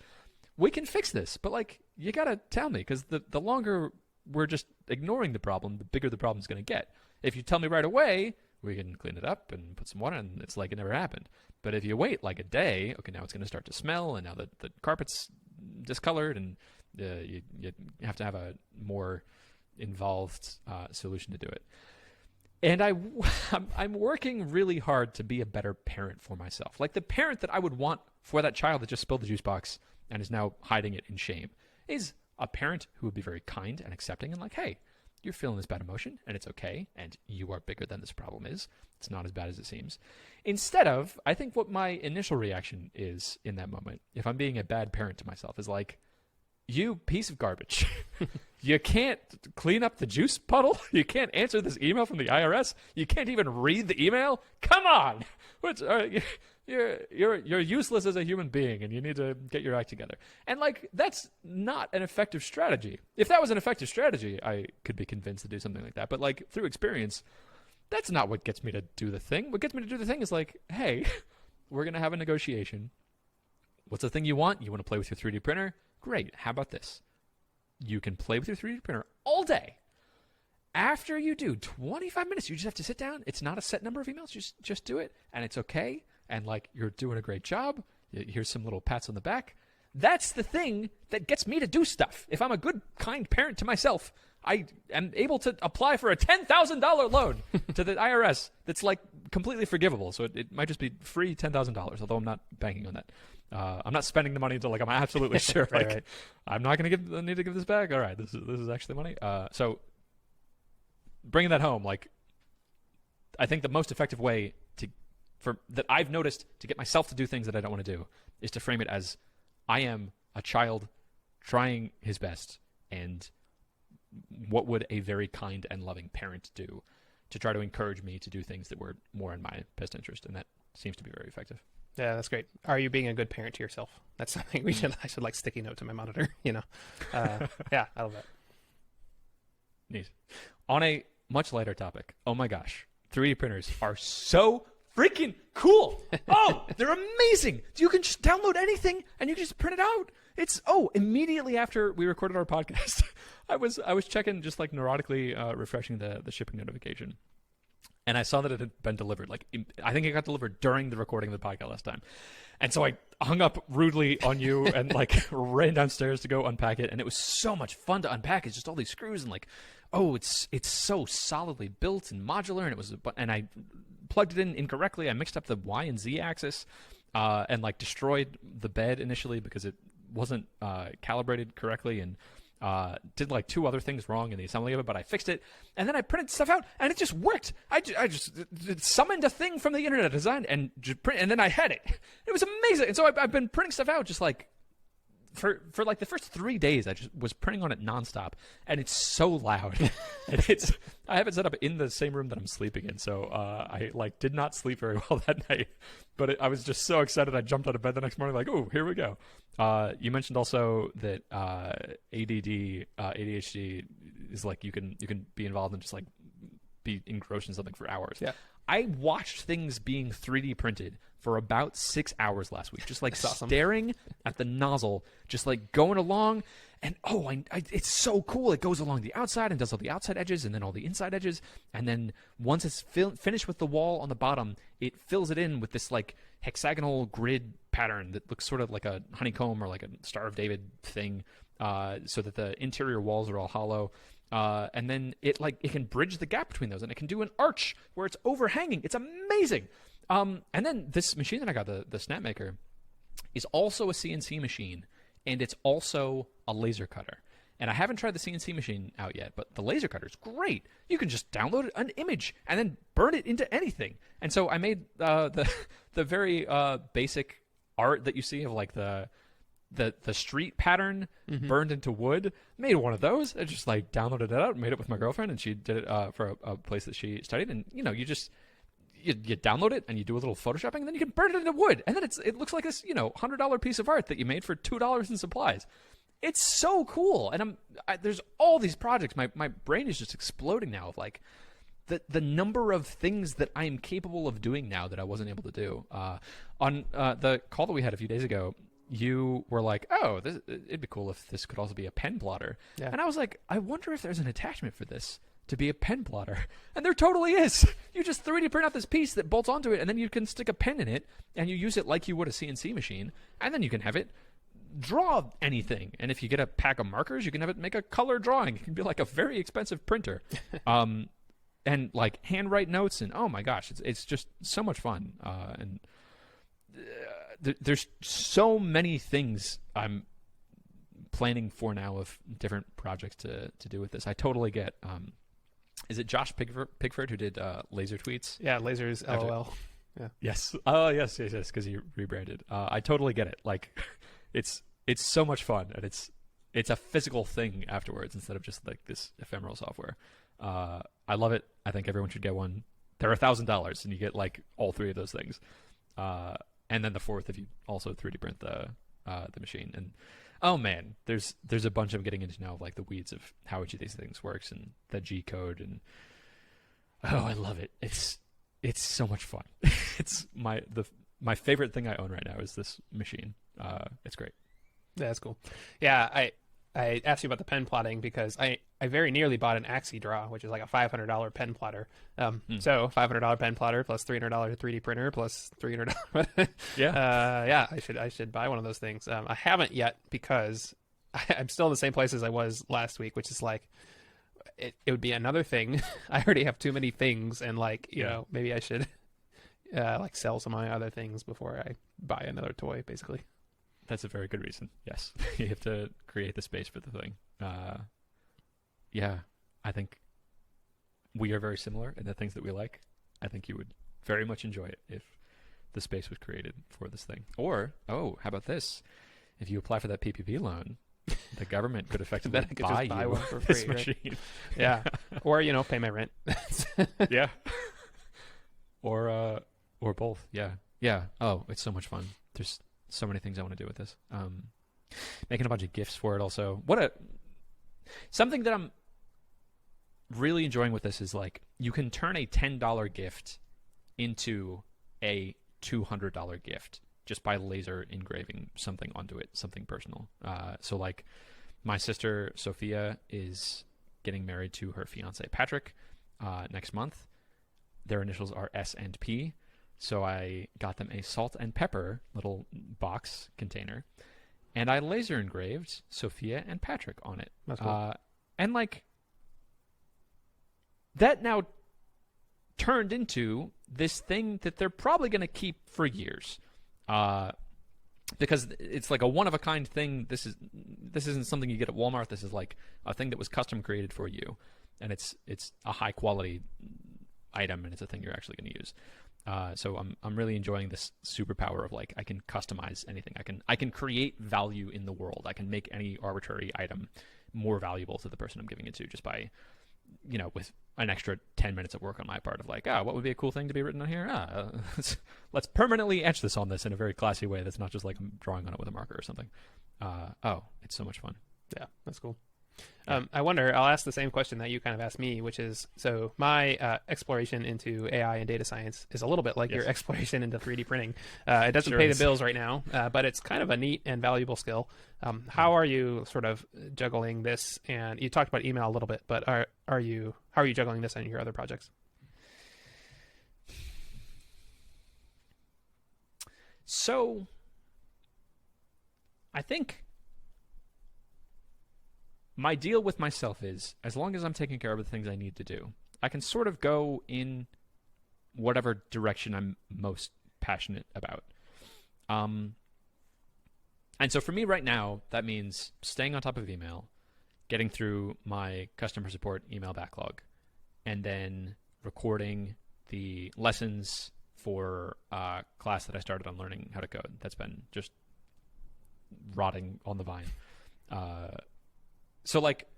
We can fix this. But like, you got to tell me, because the longer we're just ignoring the problem, the bigger the problem's going to get. If you tell me right away, we can clean it up and put some water and it's like it never happened. But if you wait like a day, okay, now it's going to start to smell and now the carpet's discolored and you have to have a more involved solution to do it. And I'm working really hard to be a better parent for myself. Like the parent that I would want for that child that just spilled the juice box and is now hiding it in shame is a parent who would be very kind and accepting and like, hey, you're feeling this bad emotion and it's okay and you are bigger than this problem is. It's not as bad as it seems. Instead of, I think what my initial reaction is in that moment, if I'm being a bad parent to myself, is like, you piece of garbage. You can't clean up the juice puddle. You can't answer this email from the IRS. You can't even read the email. Come on. You're useless as a human being and you need to get your act together. And like, that's not an effective strategy. If that was an effective strategy, I could be convinced to do something like that. But like through experience, that's not what gets me to do the thing. What gets me to do the thing is like, hey, we're going to have a negotiation. What's the thing you want? You want to play with your 3D printer? Great. How about this? You can play with your 3D printer all day. After you do 25 minutes, you just have to sit down. It's not a set number of emails. Just do it, and it's okay. And like, you're doing a great job. Here's some little pats on the back. That's the thing that gets me to do stuff. If I'm a good, kind parent to myself, I am able to apply for a $10,000 loan to the IRS that's like completely forgivable. So it might just be free $10,000, although I'm not banking on that. I'm not spending the money until like I'm absolutely sure. Right. I'm not going to need to give this back. All right, this is actually money. So bringing that home, like, I think the most effective way that I've noticed to get myself to do things that I don't want to do is to frame it as I am a child trying his best, and what would a very kind and loving parent do to try to encourage me to do things that were more in my best interest, and that seems to be very effective. Yeah, that's great. Are you being a good parent to yourself? That's something I should like sticky note to my monitor, Yeah, I love that. Neat. On a much lighter topic. Oh my gosh. 3D printers are so freaking cool. Oh, they're amazing. You can just download anything and you can just print it out. Immediately after we recorded our podcast, I was checking, just like neurotically refreshing the shipping notification. And I saw that it had been delivered. Like, I think it got delivered during the recording of the podcast last time. And so I hung up rudely on you and like ran downstairs to go unpack it. And it was so much fun to unpack. It's just all these screws and like, it's so solidly built and modular. And I plugged it in incorrectly. I mixed up the Y and Z axis and like destroyed the bed initially because it wasn't calibrated correctly, and did like 2 other things wrong in the assembly of it, but I fixed it, and then I printed stuff out, and it just worked. I just summoned a thing from the internet design and just print, and then I had it. It was amazing. And so I've been printing stuff out just like for like the first 3 days. I just was printing on it nonstop, and it's so loud. And I have it set up in the same room that I'm sleeping in, so I like did not sleep very well that night. But I was just so excited. I jumped out of bed the next morning like, oh, here we go. You mentioned also that ADD, ADHD is like you can be involved and just like be engrossed in something for hours. Yeah. I watched things being 3D printed for about 6 hours last week, just like awesome. Staring at the nozzle, just like going along. And it's so cool. It goes along the outside and does all the outside edges and then all the inside edges. And then once it's finished with the wall on the bottom, it fills it in with this like hexagonal grid pattern that looks sort of like a honeycomb or like a Star of David thing, so that the interior walls are all hollow. And then it can bridge the gap between those, and it can do an arch where it's overhanging. It's amazing. And then this machine that I got, the Snapmaker, is also a CNC machine, and it's also a laser cutter. And I haven't tried the CNC machine out yet, but the laser cutter is great. You can just download an image and then burn it into anything. And so I made the very basic art that you see of like the street pattern burned into wood. Made one of those. I just like downloaded it out, made it with my girlfriend, and she did it for a place that she studied. And you download it and you do a little photoshopping, and then you can burn it into wood, and then it looks like this $100 piece of art that you made for $2 in supplies. It's so cool. And there's all these projects. My brain is just exploding now of like the number of things that I am capable of doing now that I wasn't able to do. On the call that we had a few days ago, you were like, it'd be cool if this could also be a pen plotter. Yeah. And I was like, I wonder if there's an attachment for this to be a pen plotter. And there totally is. You just 3D print out this piece that bolts onto it, and then you can stick a pen in it, and you use it like you would a CNC machine, and then you can have it draw anything. And if you get a pack of markers, you can have it make a color drawing. It can be like a very expensive printer. And like handwrite notes, and oh my gosh, it's just so much fun. There's so many things I'm planning for now of different projects to do with this. I totally get. Is it Josh Pigford who did laser tweets? Yeah, lasers, LOL. Yeah. Yes. Oh, yes, because he rebranded. I totally get it. Like, it's so much fun, and it's a physical thing afterwards instead of just like this ephemeral software. I love it. I think everyone should get one. They're $1,000, and you get like all 3 of those things, and then the 4th if you also 3D print the machine. And oh man, there's a bunch I'm getting into now of like the weeds of how each of these things works and the G code, and I love it. It's so much fun. It's my favorite thing I own right now is this machine. It's great. Yeah, that's cool. Yeah, I asked you about the pen plotting because I very nearly bought an AxiDraw, which is like a $500 pen plotter. So $500 pen plotter plus $300 3D printer plus $300. Yeah. I should buy one of those things. I haven't yet because I'm still in the same place as I was last week, which is like it would be another thing. I already have too many things, and like you know maybe I should like sell some of my other things before I buy another toy, basically. That's a very good reason. Yes. You have to create the space for the thing. Yeah, I think we are very similar in the things that we like. I think you would very much enjoy it if the space was created for this thing. Or, how about this? If you apply for that PPP loan, the government could effectively buy you one for this free, machine. Right? Yeah. Or, pay my rent. Yeah. Or both. Yeah. Yeah. Oh, it's so much fun. There's so many things I want to do with this. Making a bunch of GIFs for it also. Something that I'm really enjoying with this is like you can turn a $10 gift into a $200 gift just by laser engraving something onto it, something personal. So like my sister Sophia is getting married to her fiance Patrick next month. Their initials are S and P. So I got them a salt and pepper little box container, and I laser engraved Sophia and Patrick on it. That's cool. And like that now turned into this thing that they're probably going to keep for years. Because it's like a one-of-a-kind thing. This isn't something you get at Walmart. This is like a thing that was custom created for you, and it's a high-quality item, and it's a thing you're actually going to use. So I'm really enjoying this superpower of like I can customize anything. I can create value in the world. I can make any arbitrary item more valuable to the person I'm giving it to just by, with an extra 10 minutes of work on my part of like, what would be a cool thing to be written on here? Let's permanently etch this on this in a very classy way. That's not just like I'm drawing on it with a marker or something. It's so much fun. Yeah, that's cool. I wonder, I'll ask the same question that you kind of asked me, which is, so my exploration into AI and data science is a little bit like your exploration into 3D printing. It doesn't pay the bills right now, but it's kind of a neat and valuable skill. How are you sort of juggling this? And you talked about email a little bit, but how are you juggling this on your other projects? So I think my deal with myself is, as long as I'm taking care of the things I need to do, I can sort of go in whatever direction I'm most passionate about. And so for me right now, that means staying on top of email, getting through my customer support email backlog, and then recording the lessons for a class that I started on learning how to code. That's been just rotting on the vine. So like,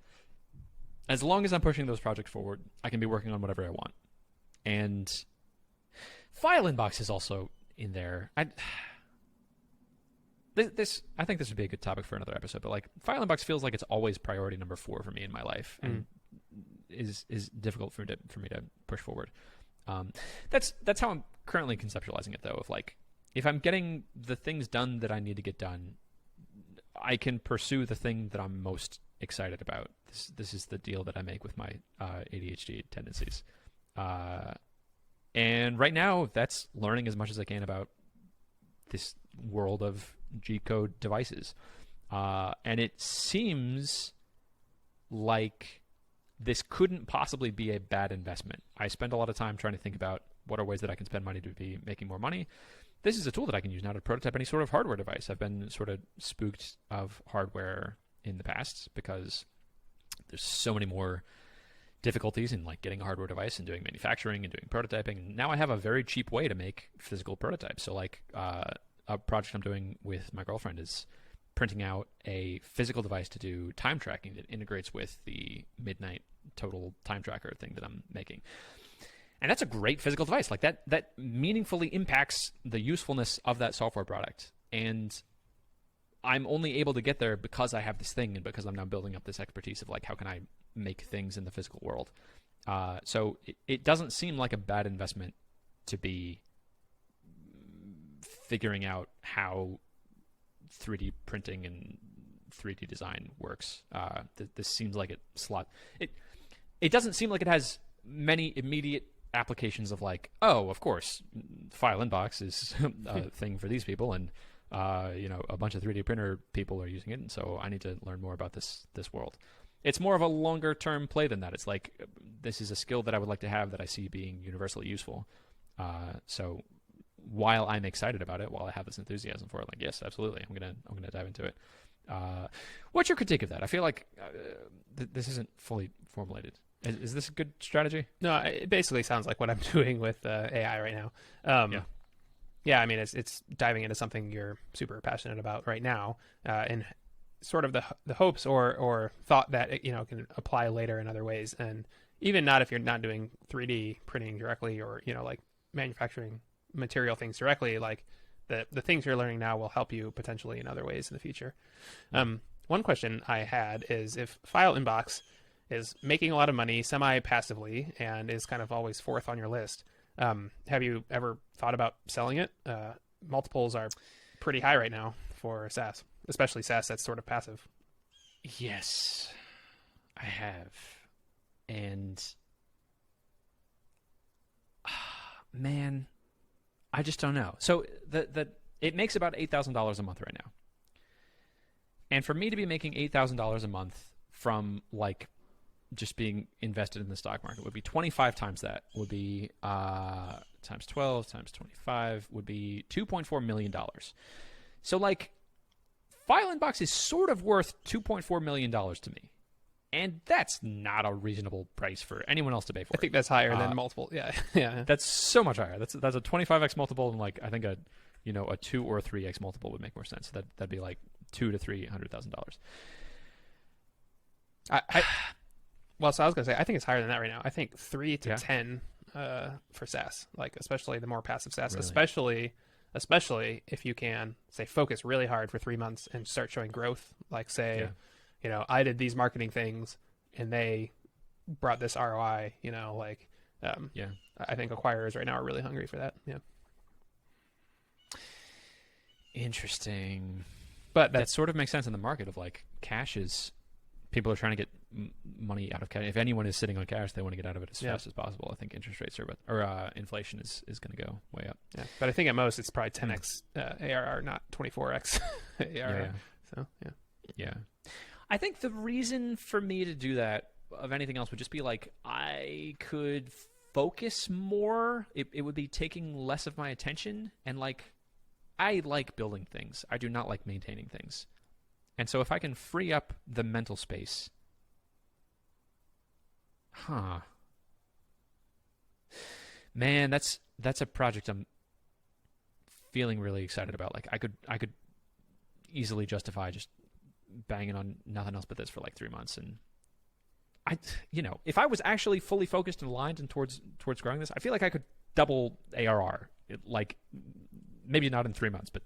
as long as I'm pushing those projects forward, I can be working on whatever I want. And File Inbox is also in there. I think this would be a good topic for another episode, but like File Inbox feels like it's always priority number 4 for me in my life, and is difficult for me to push forward. That's how I'm currently conceptualizing it, though. Of like, if I'm getting the things done that I need to get done, I can pursue the thing that I'm most excited about. This is the deal that I make with my ADHD tendencies. And right now, that's learning as much as I can about this world of G-code devices. And it seems like this couldn't possibly be a bad investment. I spend a lot of time trying to think about what are ways that I can spend money to be making more money. This is a tool that I can use now to prototype any sort of hardware device. I've been sort of spooked of hardware in the past because there's so many more difficulties in like getting a hardware device and doing manufacturing and doing prototyping. And now I have a very cheap way to make physical prototypes. So like a project I'm doing with my girlfriend is printing out a physical device to do time tracking that integrates with the Midnight Total time tracker thing that I'm making. And that's a great physical device. Like that meaningfully impacts the usefulness of that software product. And I'm only able to get there because I have this thing and because I'm now building up this expertise of like, how can I make things in the physical world? So it doesn't seem like a bad investment to be figuring out how 3D printing and 3D design works. This seems like it doesn't seem like it has many immediate applications of like, oh, of course, File Inbox is a thing for these people, and a bunch of 3D printer people are using it, and so I need to learn more about this world. It's more of a longer term play than that. It's like, this is a skill that I would like to have that I see being universally useful. So while I'm excited about it, while I have this enthusiasm for it, like, yes, absolutely, I'm gonna dive into it. What's your critique of that? I feel like this isn't fully formulated. Is this a good strategy? No, it basically sounds like what I'm doing with AI right now. Yeah, I mean, it's diving into something you're super passionate about right now, and sort of the hopes or thought that it, can apply later in other ways, and even not if you're not doing 3D printing directly or like manufacturing material things directly, like the things you're learning now will help you potentially in other ways in the future. One question I had is, if File Inbox is making a lot of money semi-passively and is kind of always fourth on your list. Have you ever thought about selling it? Multiples are pretty high right now for SaaS, especially SaaS that's sort of passive. Yes, I have. And man, I just don't know. So it makes about $8,000 a month right now. And for me to be making $8,000 a month from like just being invested in the stock market would be 25 times that, would be times 12 times 25 would be $2.4 million. So like FileInbox is sort of worth $2.4 million to me. And that's not a reasonable price for anyone else to pay for. I think that's higher than multiple. Yeah, yeah. That's so much higher. That's a 25x multiple, and like I think a 2 or 3x multiple would make more sense. That'd be like $200,000 to $300,000. Well, so I was gonna say I think it's higher than that right now. I think 3 to 10 for SaaS, like especially the more passive SaaS, really? especially if you can say focus really hard for 3 months and start showing growth. Like say, I did these marketing things and they brought this ROI. I think acquirers right now are really hungry for that. Yeah. Interesting. But that sort of makes sense in the market of like cash is, people are trying to get money out of cash. If anyone is sitting on cash, they want to get out of it as fast as possible. I think interest rates or inflation is going to go way up. Yeah, but I think at most it's probably 10x ARR, not 24x ARR. Yeah. So yeah. I think the reason for me to do that of anything else would just be like I could focus more. It would be taking less of my attention, and like I like building things. I do not like maintaining things. And so if I can free up the mental space, man, that's a project I'm feeling really excited about. Like I could easily justify just banging on nothing else but this for like 3 months, and if I was actually fully focused and aligned and towards growing this, I feel like I could double ARR. Like maybe not in 3 months, but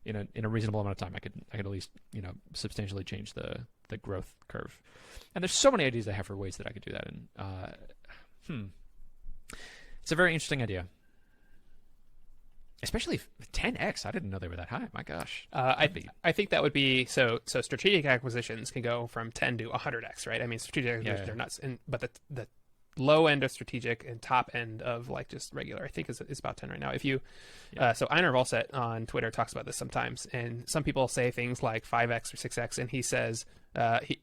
in a reasonable amount of time, I could at least substantially change the growth curve. And there's so many ideas I have for ways that I could do that. And it's a very interesting idea, especially 10x. I didn't know they were that high. My gosh, I think that would be so. Strategic acquisitions can go from 10 to 100x, right? I mean, strategic acquisitions are nuts, but the low end of strategic and top end of like just regular, I think is about 10 right now. If you, so Einar Volset on Twitter talks about this sometimes, and some people say things like 5x or 6x, and he says, he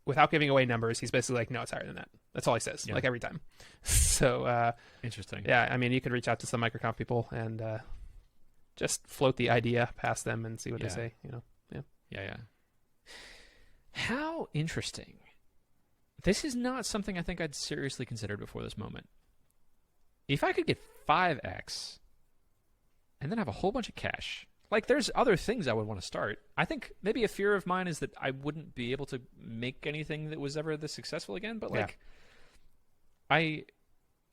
without giving away numbers, he's basically like, no, it's higher than that. That's all he says, like every time. So interesting. Yeah, I mean, you could reach out to some microconf people and just float the idea past them and see what they say. Yeah. How interesting. This is not something I think I'd seriously considered before this moment. If I could get 5x and then have a whole bunch of cash, like there's other things I would want to start. I think maybe a fear of mine is that I wouldn't be able to make anything that was ever this successful again. But like, we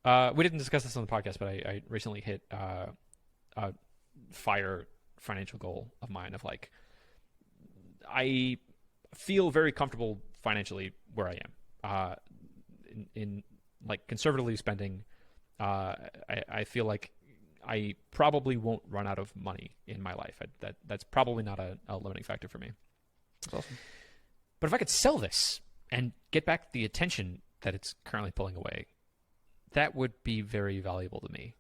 didn't discuss this on the podcast, but I recently hit a fire financial goal of mine of like, I feel very comfortable financially where I am. In like conservatively spending, I feel like I probably won't run out of money in my life. That's probably not a limiting factor for me. That's awesome. But if I could sell this and get back the attention that it's currently pulling away, that would be very valuable to me.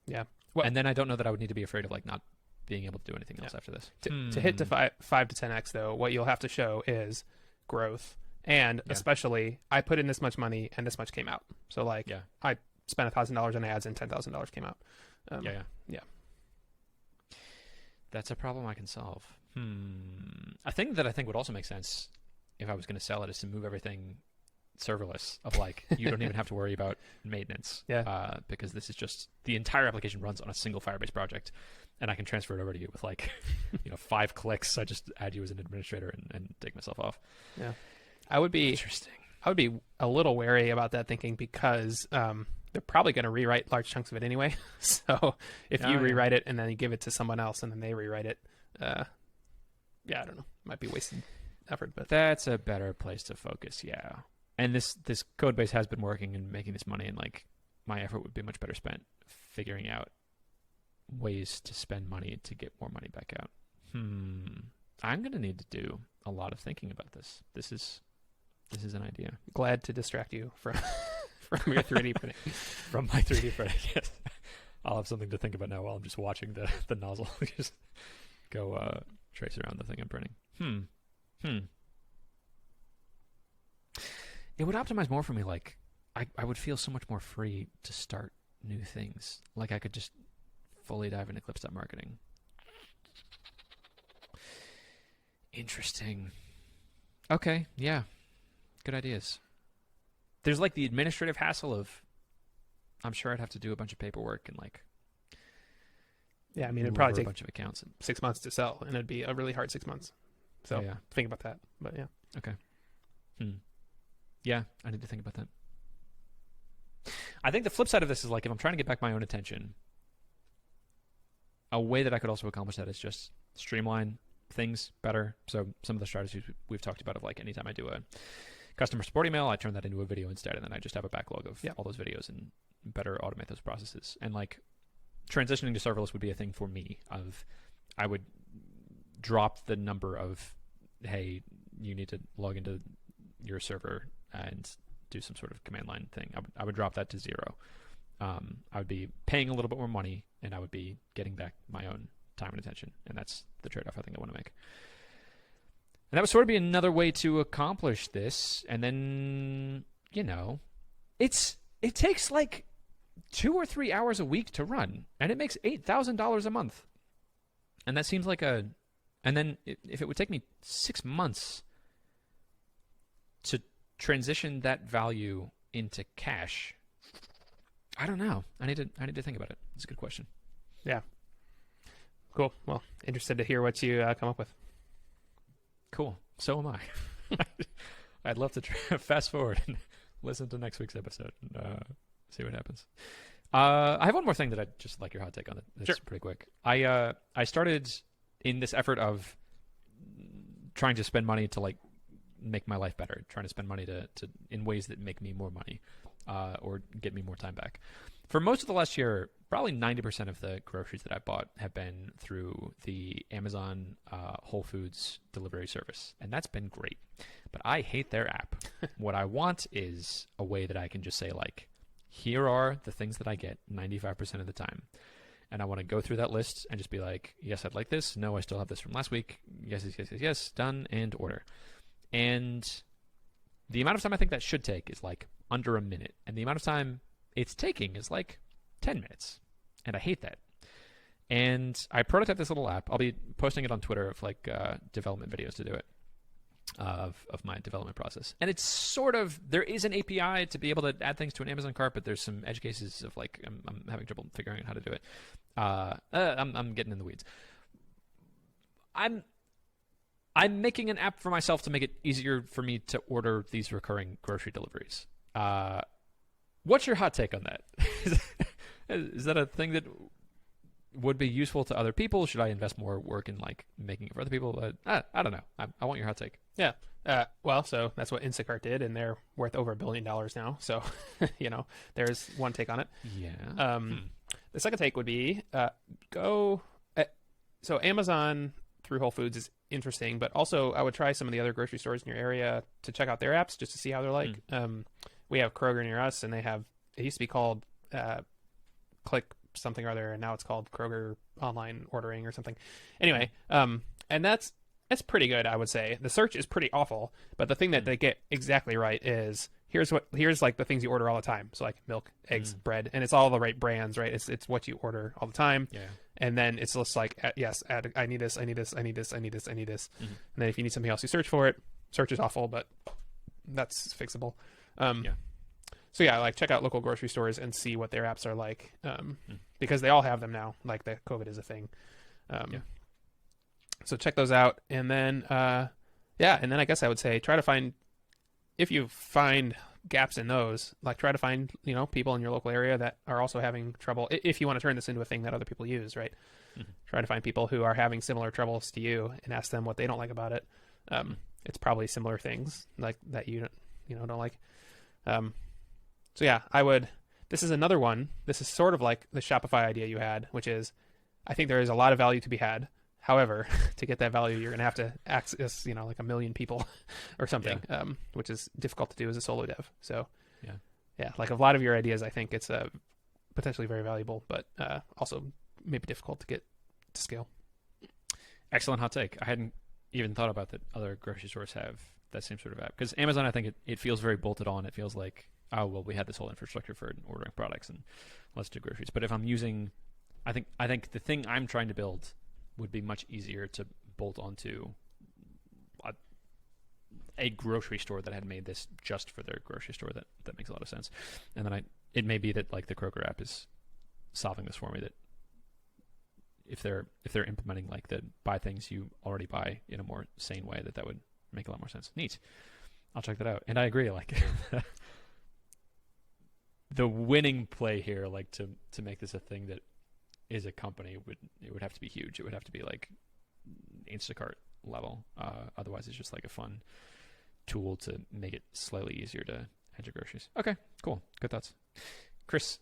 Yeah. Well, and then I don't know that I would need to be afraid of like not being able to do anything else after this. To hit to 5 to 10x though, what you'll have to show is growth. And especially, I put in this much money and this much came out. So like, I spent $1,000 on ads and $10,000 came out. Yeah. That's a problem I can solve. A thing that I think would also make sense if I was going to sell it is to move everything serverless. Of like, you don't even have to worry about maintenance. Because this is just the entire application runs on a single Firebase project, and I can transfer it over to you with like, 5 clicks. I just add you as an administrator and take myself off. Yeah. I would be a little wary about that thinking because they're probably going to rewrite large chunks of it anyway. So if you rewrite it and then you give it to someone else and then they rewrite it, I don't know, might be wasted effort. But that's a better place to focus. Yeah. and this code base has been working and making this money, and like my effort would be much better spent figuring out ways to spend money to get more money back out. I'm gonna need to do a lot of thinking about this. This is an idea. Glad to distract you from from your 3D printing. From my 3D printing. Yes. I'll have something to think about now while I'm just watching the nozzle just go trace around the thing I'm printing. It would optimize more for me. Like I would feel so much more free to start new things. Like I could just fully dive into clipstop marketing. Interesting. Okay, yeah. Good ideas. There's like the administrative hassle of, I'm sure I'd have to do a bunch of paperwork and like, yeah, I mean, it'd probably a take bunch of accounts. 6 months to sell, and it'd be a really hard 6 months. So yeah. think about that. But yeah. Okay. Yeah, I need to think about that. I think the flip side of this is like if I'm trying to get back my own attention, a way that I could also accomplish that is just streamline things better. So some of the strategies we've talked about of like anytime I do a customer support email, I turn that into a video instead, and then I just have a backlog of all those videos and better automate those processes. And like transitioning to serverless would be a thing for me. I would drop the number of, hey, you need to log into your server and do some sort of command line thing. I would drop that to 0. I would be paying a little bit more money, and I would be getting back my own time and attention, and that's the trade-off I think I want to make. And that would sort of be another way to accomplish this. And then, you know, it takes like 2 or 3 hours a week to run, and it makes $8,000 a month. And that seems like and then if it would take me 6 months to transition that value into cash, I don't know. I need to think about it. It's a good question. Yeah. Cool. Well, interested to hear what you come up with. Cool. So am I. I'd love to fast forward and listen to next week's episode and see what happens. I have one more thing that I'd just like your hot take on it. It's pretty quick. I started in this effort of trying to spend money to like make my life better, trying to spend money to in ways that make me more money or get me more time back. For most of the last year, probably 90% of the groceries that I bought have been through the Amazon Whole Foods delivery service, and that's been great. But I hate their app. What I want is a way that I can just say, like, here are the things that I get 95% of the time. And I want to go through that list and just be like, yes, I'd like this. No, I still have this from last week. Yes, done, and order. And the amount of time I think that should take is like under a minute. And the amount of time it's taking is like 10 minutes. And I hate that. And I prototyped this little app. I'll be posting it on Twitter of like development videos to do it, of my development process. And it's sort of, there is an API to be able to add things to an Amazon cart, but there's some edge cases of like, I'm having trouble figuring out how to do it. I'm getting in the weeds. I'm making an app for myself to make it easier for me to order these recurring grocery deliveries. What's your hot take on that? Is that a thing that would be useful to other people? Should I invest more work in like making it for other people? I don't know. I want your hot take. Yeah. Well, so that's what Instacart did, and they're worth over $1 billion now. So, you know, there's one take on it. Yeah. The second take would be so Amazon through Whole Foods is interesting, but also I would try some of the other grocery stores in your area to check out their apps just to see how they're like. We have Kroger near us, and it used to be called Click something or other, and now it's called Kroger Online Ordering or something. Anyway, and that's pretty good, I would say. The search is pretty awful, but the thing that they get exactly right is here's like the things you order all the time. So like milk, eggs, bread, and it's all the right brands, right? It's what you order all the time. Yeah. And then it's just like, yes, I need this, I need this, I need this, I need this, I need this. And then if you need something else, you search for it. Search is awful, but that's fixable. So yeah, like check out local grocery stores and see what their apps are like, because they all have them now. Like the COVID is a thing. So check those out, and then and then I guess I would say try to find, if you find gaps in those, like try to find people in your local area that are also having trouble. If you want to turn this into a thing that other people use, right? Try to find people who are having similar troubles to you and ask them what they don't like about it. It's probably similar things like that you don't like. Um, so yeah, I would. This is another one. This is sort of like the Shopify idea you had, which is, I think there is a lot of value to be had. However, to get that value, you're going to have to access, like 1 million people or something, which is difficult to do as a solo dev. So yeah, like a lot of your ideas, I think it's potentially very valuable, but also maybe difficult to get to scale. Excellent hot take. I hadn't even thought about that other grocery stores have that same sort of app. Because Amazon, I think it feels very bolted on. It feels like, oh, well, we had this whole infrastructure for ordering products and let's do groceries. But if I'm using, I think the thing I'm trying to build would be much easier to bolt onto a grocery store that had made this just for their grocery store. That makes a lot of sense. And then it may be that like the Kroger app is solving this for me, that if they're implementing like the buy things you already buy in a more sane way, that would make a lot more sense. Neat. I'll check that out. And I agree, like the winning play here, like to make this a thing that is a company, would have to be huge. It would have to be like Instacart level. Otherwise it's just like a fun tool to make it slightly easier to hedge your groceries. Okay, cool. Good thoughts. Chris,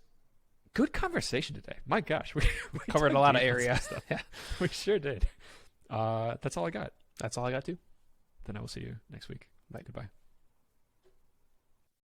good conversation today. My gosh, we covered a lot of area. Yeah, we sure did. That's all I got. That's all I got too. Then I will see you next week. Bye. Goodbye.